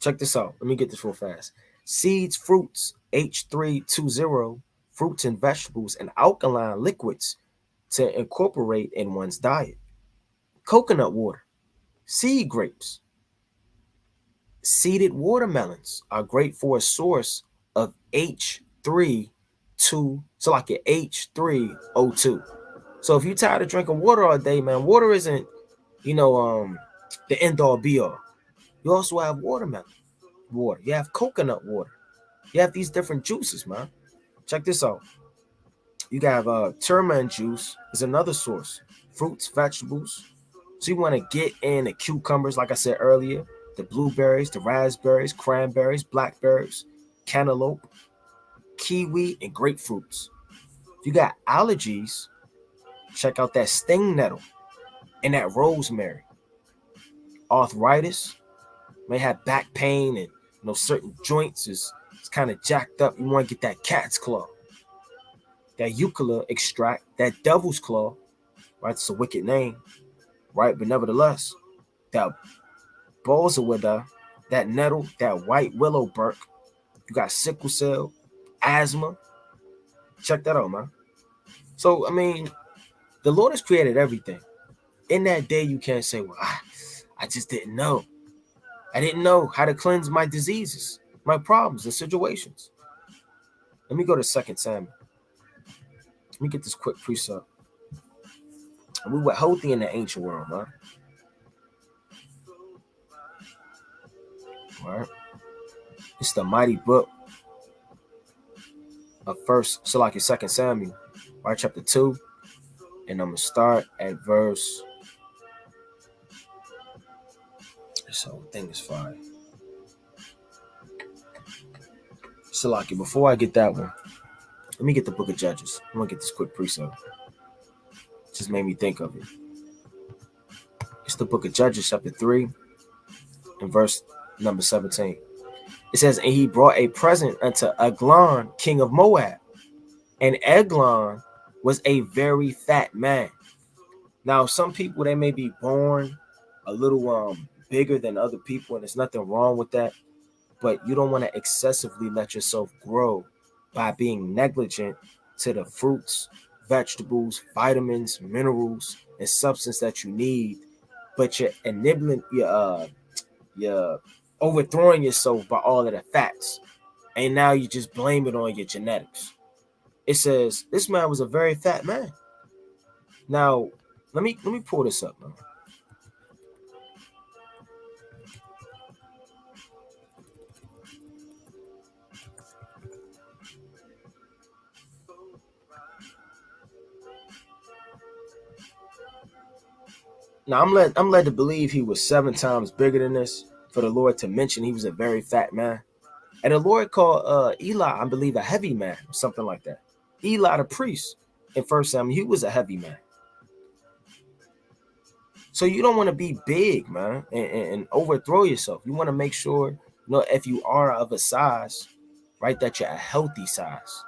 Check this out. Let me get this real fast. Seeds, fruits, H320, fruits and vegetables, and alkaline liquids to incorporate in one's diet. Coconut water, seed grapes, seeded watermelons are great for a source of H3 so like your H3O2. So if you're tired of drinking water all day, man, water isn't, the end all be all. You also have watermelon water. You have coconut water. You have these different juices, man. Check this out. You got turmeric juice is another source. Fruits, vegetables. So you want to get in the cucumbers, like I said earlier, the blueberries, the raspberries, cranberries, blackberries, cantaloupe, kiwi, and grapefruits. If you got allergies, check out that sting nettle and that rosemary. Arthritis, may have back pain, and certain joints is kind of jacked up. You want to get that cat's claw, that eucalypt extract, that devil's claw, right? It's a wicked name, right? But nevertheless, that balsawida, that nettle, that white willow bark. You got sickle cell, asthma. Check that out, man. So, I mean, the Lord has created everything. In that day, you can't say, well, I just didn't know. I didn't know how to cleanse my diseases, my problems and situations. Let me go to 2 Samuel. Let me get this quick precept. We were healthy in the ancient world, man. All right. It's the mighty book of 2 Samuel, right? Chapter 2. And I'm going to start at verse. This whole thing is fire. Salaki, before I get that one, let me get the book of Judges. I'm going to get this quick precept. Just made me think of it. It's the book of Judges, chapter 3, and verse number 17. It says, and he brought a present unto Eglon, king of Moab. And Eglon was a very fat man. Now, some people, they may be born a little bigger than other people, and there's nothing wrong with that. But you don't want to excessively let yourself grow by being negligent to the fruits, vegetables, vitamins, minerals, and substance that you need. But you're enabling, you're overthrowing yourself by all of the fats. And now you just blame it on your genetics. It says this man was a very fat man. Now, let me pull this up, man. Now I'm led to believe he was 7 times bigger than this for the Lord to mention he was a very fat man. And the Lord called Eli, I believe, a heavy man or something like that. Eli the priest in 1 Samuel, he was a heavy man. So you don't want to be big, man, and overthrow yourself. You want to make sure, if you are of a size, right, that you're a healthy size,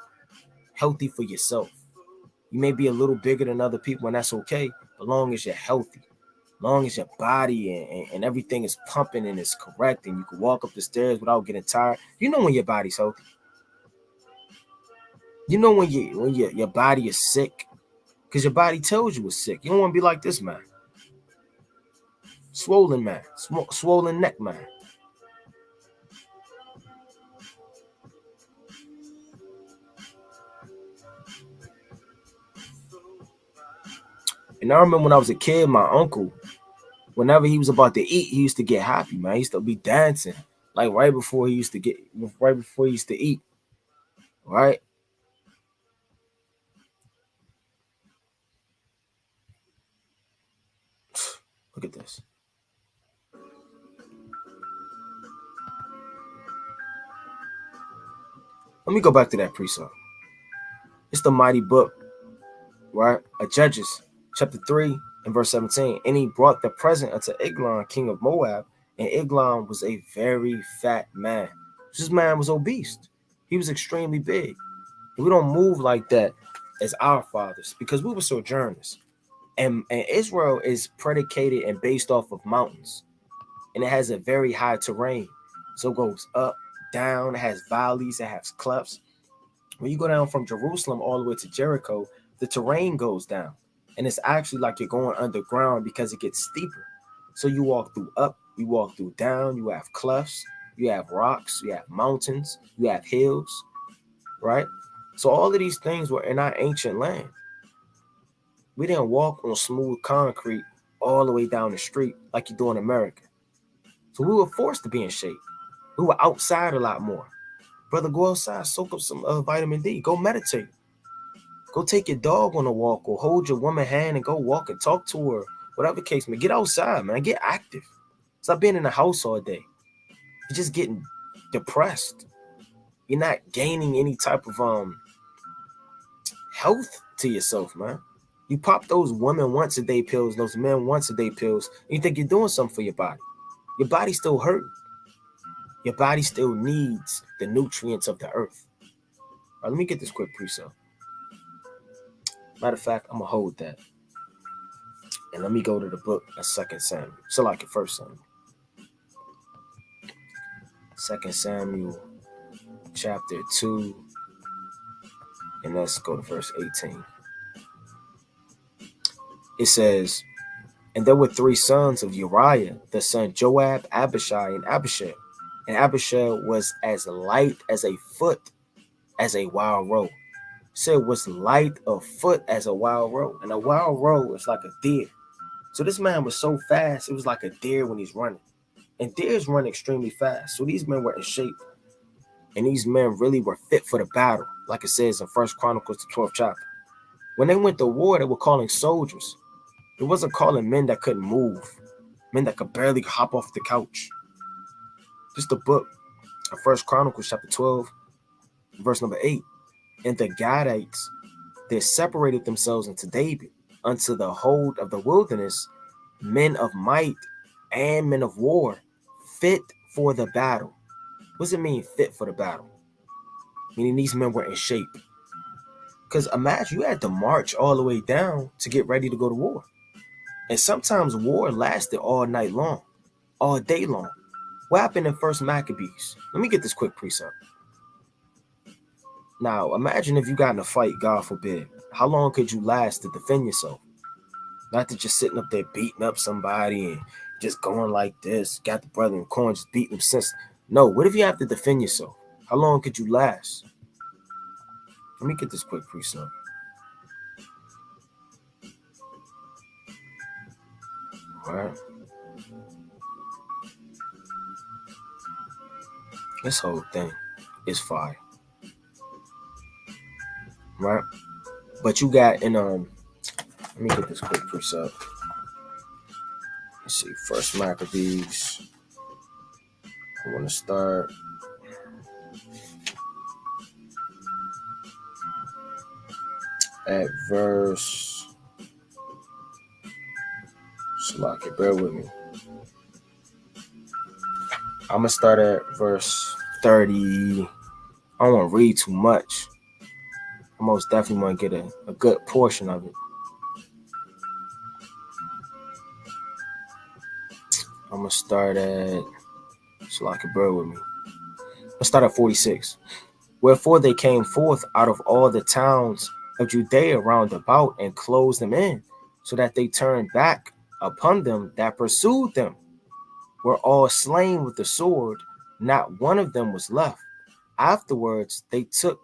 healthy for yourself. You may be a little bigger than other people, and that's okay, as long as you're healthy. Long as your body and everything is pumping and is correct, and you can walk up the stairs without getting tired. You know when your body's healthy. You know when your body is sick, because your body tells you it's sick. You don't want to be like this man, swollen man, swollen neck man. And I remember when I was a kid, my uncle, whenever he was about to eat, he used to get happy, man. He used to be dancing, like right before he used to eat, right? Look at this. Let me go back to that precept. It's the mighty book, right? Judges, chapter 3 and verse 17. And he brought the present unto Eglon, king of Moab, and Eglon was a very fat man. This man was obese. He was extremely big. And we don't move like that as our fathers because we were sojourners. And Israel is predicated and based off of mountains. And it has a very high terrain. So it goes up, down, it has valleys, it has clefts. When you go down from Jerusalem all the way to Jericho, the terrain goes down. And it's actually like you're going underground because it gets steeper. So you walk through up, you walk through down, you have clefts, you have rocks, you have mountains, you have hills, right? So all of these things were in our ancient land. We didn't walk on smooth concrete all the way down the street like you do in America. So we were forced to be in shape. We were outside a lot more. Brother, go outside, soak up some vitamin D. Go meditate. Go take your dog on a walk or hold your woman hand and go walk and talk to her. Whatever case, man. Get outside, man. Get active. Stop being in the house all day. You're just getting depressed. You're not gaining any type of health to yourself, man. You pop those women once a day pills, those men once a day pills, and you think you're doing something for your body. Your body's still hurting. Your body still needs the nutrients of the earth. All right, let me get this quick precept. Matter of fact, I'm going to hold that. And let me go to the book of 2 Samuel. So like it 1 Samuel. 2 Samuel chapter 2. And let's go to verse 18. It says, and there were 3 sons of Uriah, the son Joab, Abishai, and Abishai. And Abishai was as light as a foot as a wild roe. So it was light of foot as a wild roe. And a wild roe is like a deer. So this man was so fast, it was like a deer when he's running. And deers run extremely fast. So these men were in shape. And these men really were fit for the battle. Like it says in 1 Chronicles, the 12th chapter. When they went to war, they were calling soldiers. It wasn't calling men that couldn't move, men that could barely hop off the couch. Just the book of First Chronicles chapter 12, verse number 8. And the Gadites, they separated themselves unto David, unto the hold of the wilderness, men of might and men of war, fit for the battle. What does it mean, fit for the battle? Meaning these men were in shape. Because imagine you had to march all the way down to get ready to go to war. And sometimes war lasted all night long, all day long. What happened in First Maccabees? Let me get this quick precept. Now, imagine if you got in a fight, God forbid. How long could you last to defend yourself? Not to just sitting up there beating up somebody and just going like this. Got the brother in corn, just beating him since. No, what if you have to defend yourself? How long could you last? Let me get this quick precept. All right. This whole thing is fire. Right? But you got in let me get this quick precept. Let's see, First Maccabees. I want to start at verse. Salaki, bear with me. I'm gonna start at verse 30. I don't want to read too much. I most definitely want to get a good portion of it. I'm gonna start at. Salaki, bear with me. Let's start at 46. Wherefore they came forth out of all the towns of Judea round about and closed them in, so that they turned back upon them that pursued them, were all slain with the sword, not one of them was left. Afterwards they took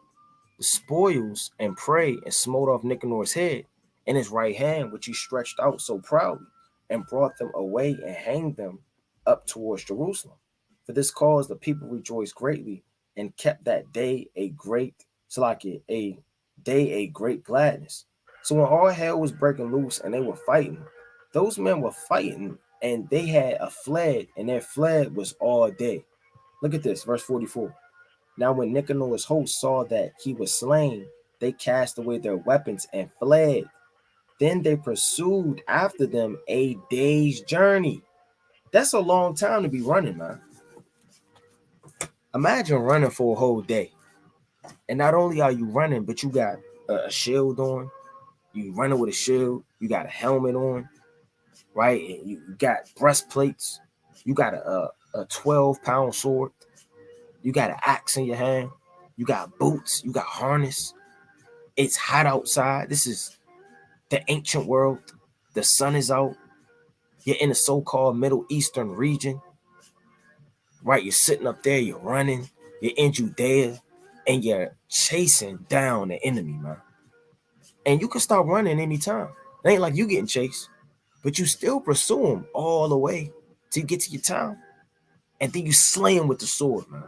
the spoils and prey and smote off Nicanor's head and his right hand, which he stretched out so proudly, and brought them away and hanged them up towards Jerusalem. For this cause the people rejoiced greatly and kept that day a great great gladness. So when all hell was breaking loose and they were fighting, those men were fighting and they had a fled, and their fled was all day. Look at this, verse 44. Now when Nicanor's host saw that he was slain, they cast away their weapons and fled. Then they pursued after them a day's journey. That's a long time to be running, man. Imagine running for a whole day. And not only are you running, but you got a shield on. You running with a shield. You got a helmet on, right? And you got breastplates. You got a 12-pound sword. You got an axe in your hand. You got boots. You got harness. It's hot outside. This is the ancient world. The sun is out. You're in the so-called Middle Eastern region, right? You're sitting up there. You're running. You're in Judea, and you're chasing down the enemy, man. And you can start running anytime. It ain't like you getting chased, but you still pursue them all the way till you get to your town, and then you slay them with the sword, man.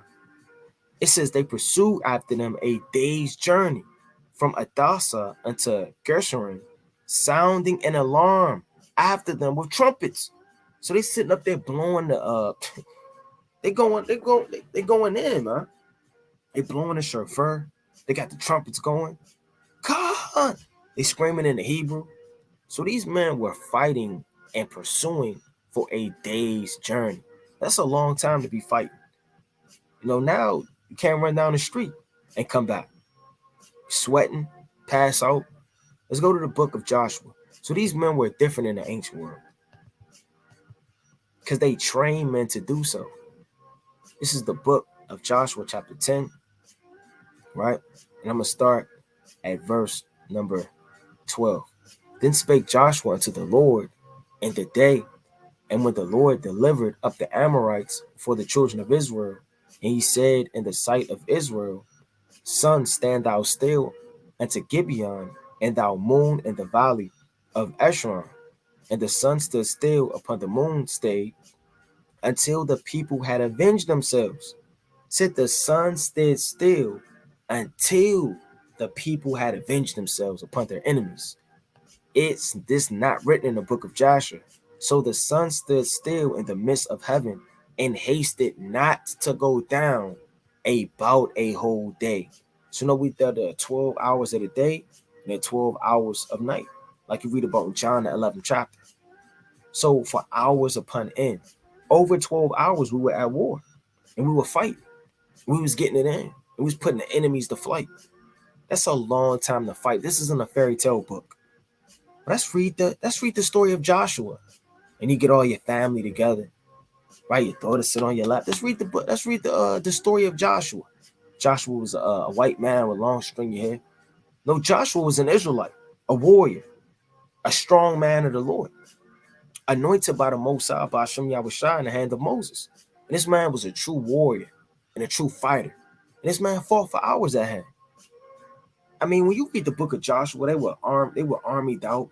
It says they pursued after them a day's journey from Adasa unto Gershon, sounding an alarm after them with trumpets. So they sitting up there blowing the they going in, man. They blowing the shofar. They got the trumpets going. God, they screaming in the Hebrew. So these men were fighting and pursuing for a day's journey. That's a long time to be fighting. You know, now you can't run down the street and come back sweating, pass out. Let's go to the book of Joshua. So these men were different in the ancient world because they trained men to do so. This is the book of Joshua chapter 10, right? And I'm going to start at verse number 12. Then spake Joshua unto the Lord in the day, and when the Lord delivered up the Amorites for the children of Israel, and he said in the sight of Israel, Sun, stand thou still unto Gibeon, and thou moon in the valley of Eshron. And the sun stood still upon the moon stayed, until the people had avenged themselves. Till the sun stood still until the people had avenged themselves upon their enemies. It's this not written in the book of Joshua. So the sun stood still in the midst of heaven and hasted not to go down about a whole day. So we thought the 12 hours of the day and the 12 hours of night, like you read about in John the 11th chapter. So for hours upon end, over 12 hours, we were at war and we were fighting. We was getting it in. We was putting the enemies to flight. That's a long time to fight. This isn't a fairy tale book. Let's read the story of Joshua, and you get all your family together, right? Your daughter sit on your lap. Let's read the book. Let's read the story of Joshua. Joshua was a white man with long stringy hair. No, Joshua was an Israelite, a warrior, a strong man of the Lord, anointed by the Most High, by Hashem Yahushua in the hand of Moses. And this man was a true warrior and a true fighter. And this man fought for hours at hand. I mean, when you read the book of Joshua, they were armed, they were armied out.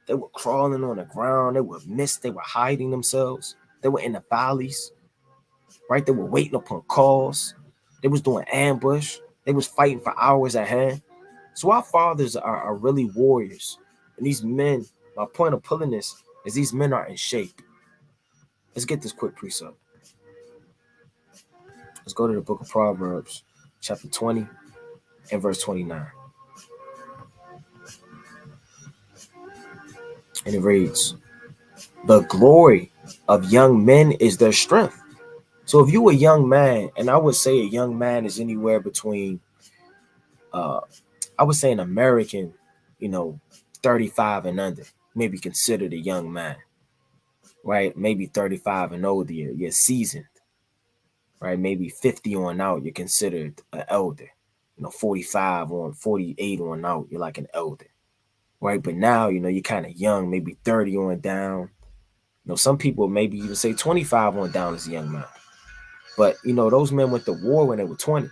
They were crawling on the ground. They were missed. They were hiding themselves. They were in the valleys, right? They were waiting upon calls. They was doing ambush. They was fighting for hours at hand. So our fathers are really warriors. And these men, my point of pulling this is these men are in shape. Let's get this quick precept. Let's go to the book of Proverbs, chapter 20 and verse 29. And it reads, the glory of young men is their strength. So if you a young man, and I would say a young man is anywhere between, I would say an American, 35 and under, maybe considered a young man, right? Maybe 35 and older, you're seasoned, right? Maybe 50 on out, you're considered an elder. 45 on 48 on out, you're like an elder, right? But now, you're kind of young, maybe 30 on down. Some people maybe even say 25 on down is a young man. But, those men went to war when they were 20.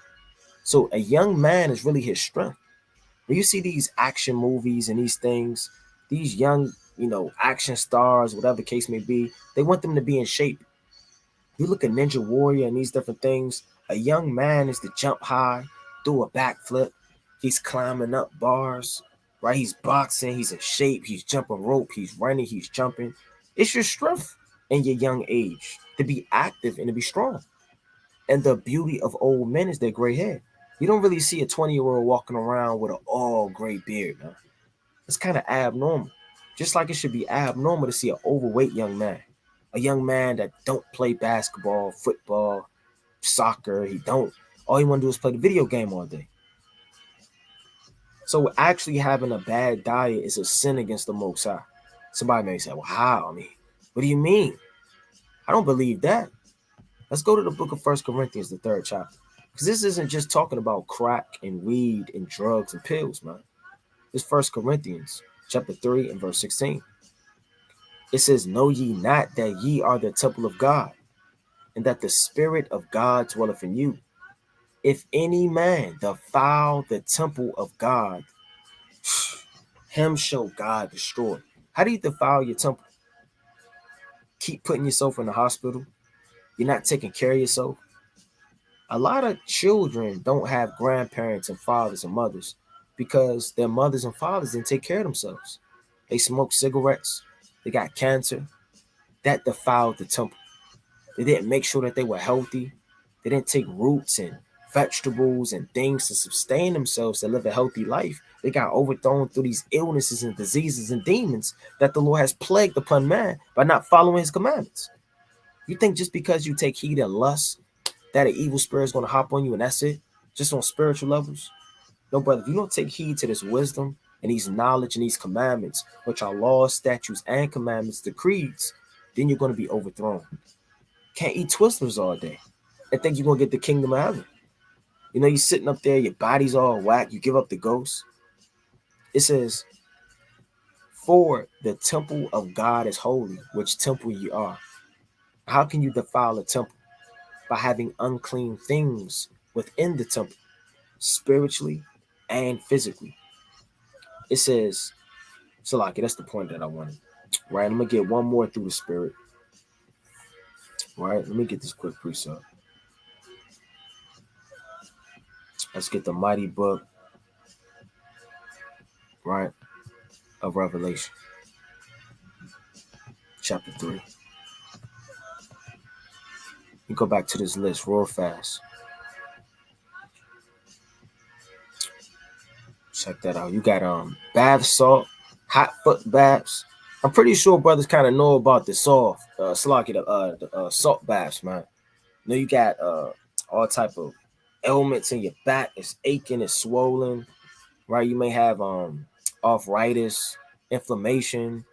So a young man is really his strength. When you see these action movies and these things, these young, action stars, whatever the case may be, they want them to be in shape. You look at Ninja Warrior and these different things, a young man is to jump high, do a backflip. He's climbing up bars, right? He's boxing, he's in shape, he's jumping rope, he's running, he's jumping. It's your strength in your young age to be active and to be strong. And the beauty of old men is their gray hair. You don't really see a 20-year-old walking around with an all gray beard, man. It's kind of abnormal. Just like it should be abnormal to see an overweight young man. A young man that don't play basketball, football, soccer. All he want to do is play the video game all day. So actually having a bad diet is a sin against the Most High. Somebody may say, well, how? I mean, what do you mean? I don't believe that. Let's go to the book of 1 Corinthians, the 3rd chapter. Because this isn't just talking about crack and weed and drugs and pills, man. It's 1 Corinthians chapter 3 and verse 16. It says, know ye not that ye are the temple of God, and that the Spirit of God dwelleth in you? If any man defile the temple of God, him shall God destroy. How do you defile your temple? Keep putting yourself in the hospital. You're not taking care of yourself. A lot of children don't have grandparents and fathers and mothers because their mothers and fathers didn't take care of themselves. They smoked cigarettes. They got cancer. That defiled the temple. They didn't make sure that they were healthy. They didn't take roots and vegetables and things to sustain themselves to live a healthy life. They got overthrown through these illnesses and diseases and demons that the Lord has plagued upon man by not following his commandments. You think just because you take heed and lust that an evil spirit is going to hop on you and that's it? Just on spiritual levels? No, brother, if you don't take heed to this wisdom and these knowledge and these commandments, which are laws, statutes, and commandments, the creeds, then you're going to be overthrown. Can't eat Twizzlers all day and think you're going to get the kingdom of heaven. You're sitting up there, your body's all whack, you give up the ghost. It says, for the temple of God is holy, which temple ye are. How can you defile a temple? By having unclean things within the temple, spiritually and physically. It says, Salaki, that's the point that I wanted. Right, I'm going to get one more through the spirit. Right, let me get this quick precept. Let's get the mighty book of Revelation, chapter 3. You go back to this list real fast. Check that out. You got bath salt, hot foot baths. I'm pretty sure brothers kind of know about the salt salt baths, man. You know, you got all type of ailments in your back. It's aching, it's swollen, right? You may have arthritis, inflammation,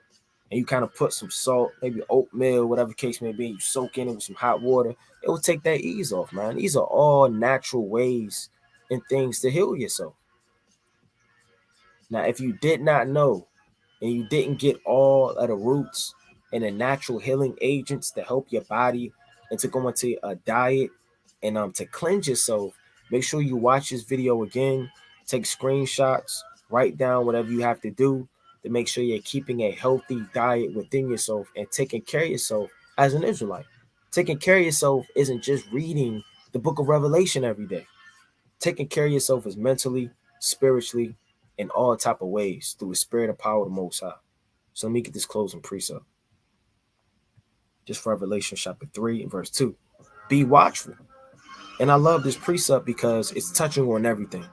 and you kind of put some salt, maybe oatmeal, whatever the case may be. You soak in it with some hot water. It will take that ease off, man. These are all natural ways and things to heal yourself. Now, if you did not know and you didn't get all of the roots and the natural healing agents to help your body and to go into a diet and to cleanse yourself, make sure you watch this video again, take screenshots, write down whatever you have to do to make sure you're keeping a healthy diet within yourself and taking care of yourself as an Israelite. Taking care of yourself isn't just reading the book of Revelation every day. Taking care of yourself is mentally, spiritually, in all type of ways through the spirit and power of the Most High. So let me get this closing precept. Just Revelation chapter 3 and verse 2. Be watchful. And I love this precept because it's touching on everything.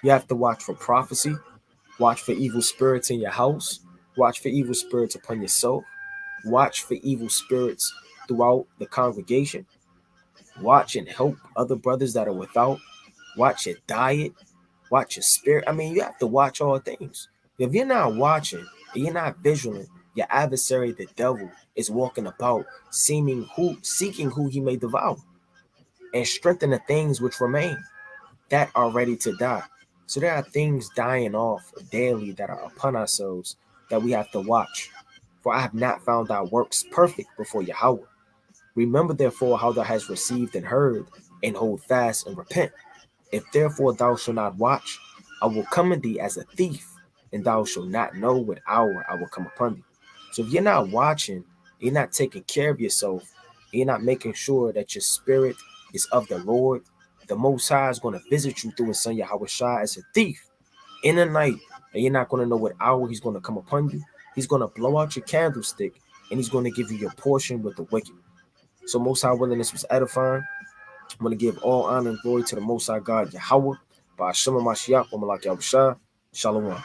You have to watch for prophecy, watch for evil spirits in your house, watch for evil spirits upon yourself, watch for evil spirits throughout the congregation, watch and help other brothers that are without, watch your diet, watch your spirit. I mean, you have to watch all things. If you're not watching and you're not vigilant, your adversary, the devil, is walking about seeking who he may devour and strengthen the things which remain that are ready to die. So there are things dying off daily that are upon ourselves that we have to watch. For I have not found thy works perfect before Yahweh. Remember therefore how thou hast received and heard, and hold fast and repent. If therefore thou shalt not watch, I will come in thee as a thief, and thou shalt not know what hour I will come upon thee. So if you're not watching, you're not taking care of yourself, you're not making sure that your spirit is of the Lord, the Most High is going to visit you through his son Yahweh Shai as a thief in the night, and you're not going to know what hour he's going to come upon you. He's going to blow out your candlestick, and he's going to give you your portion with the wicked. So Most High willing, this was edifying. I'm going to give all honor and glory to the Most High God, Yahweh, by Hashem Mashiach, Malak Yahushua. Shalom.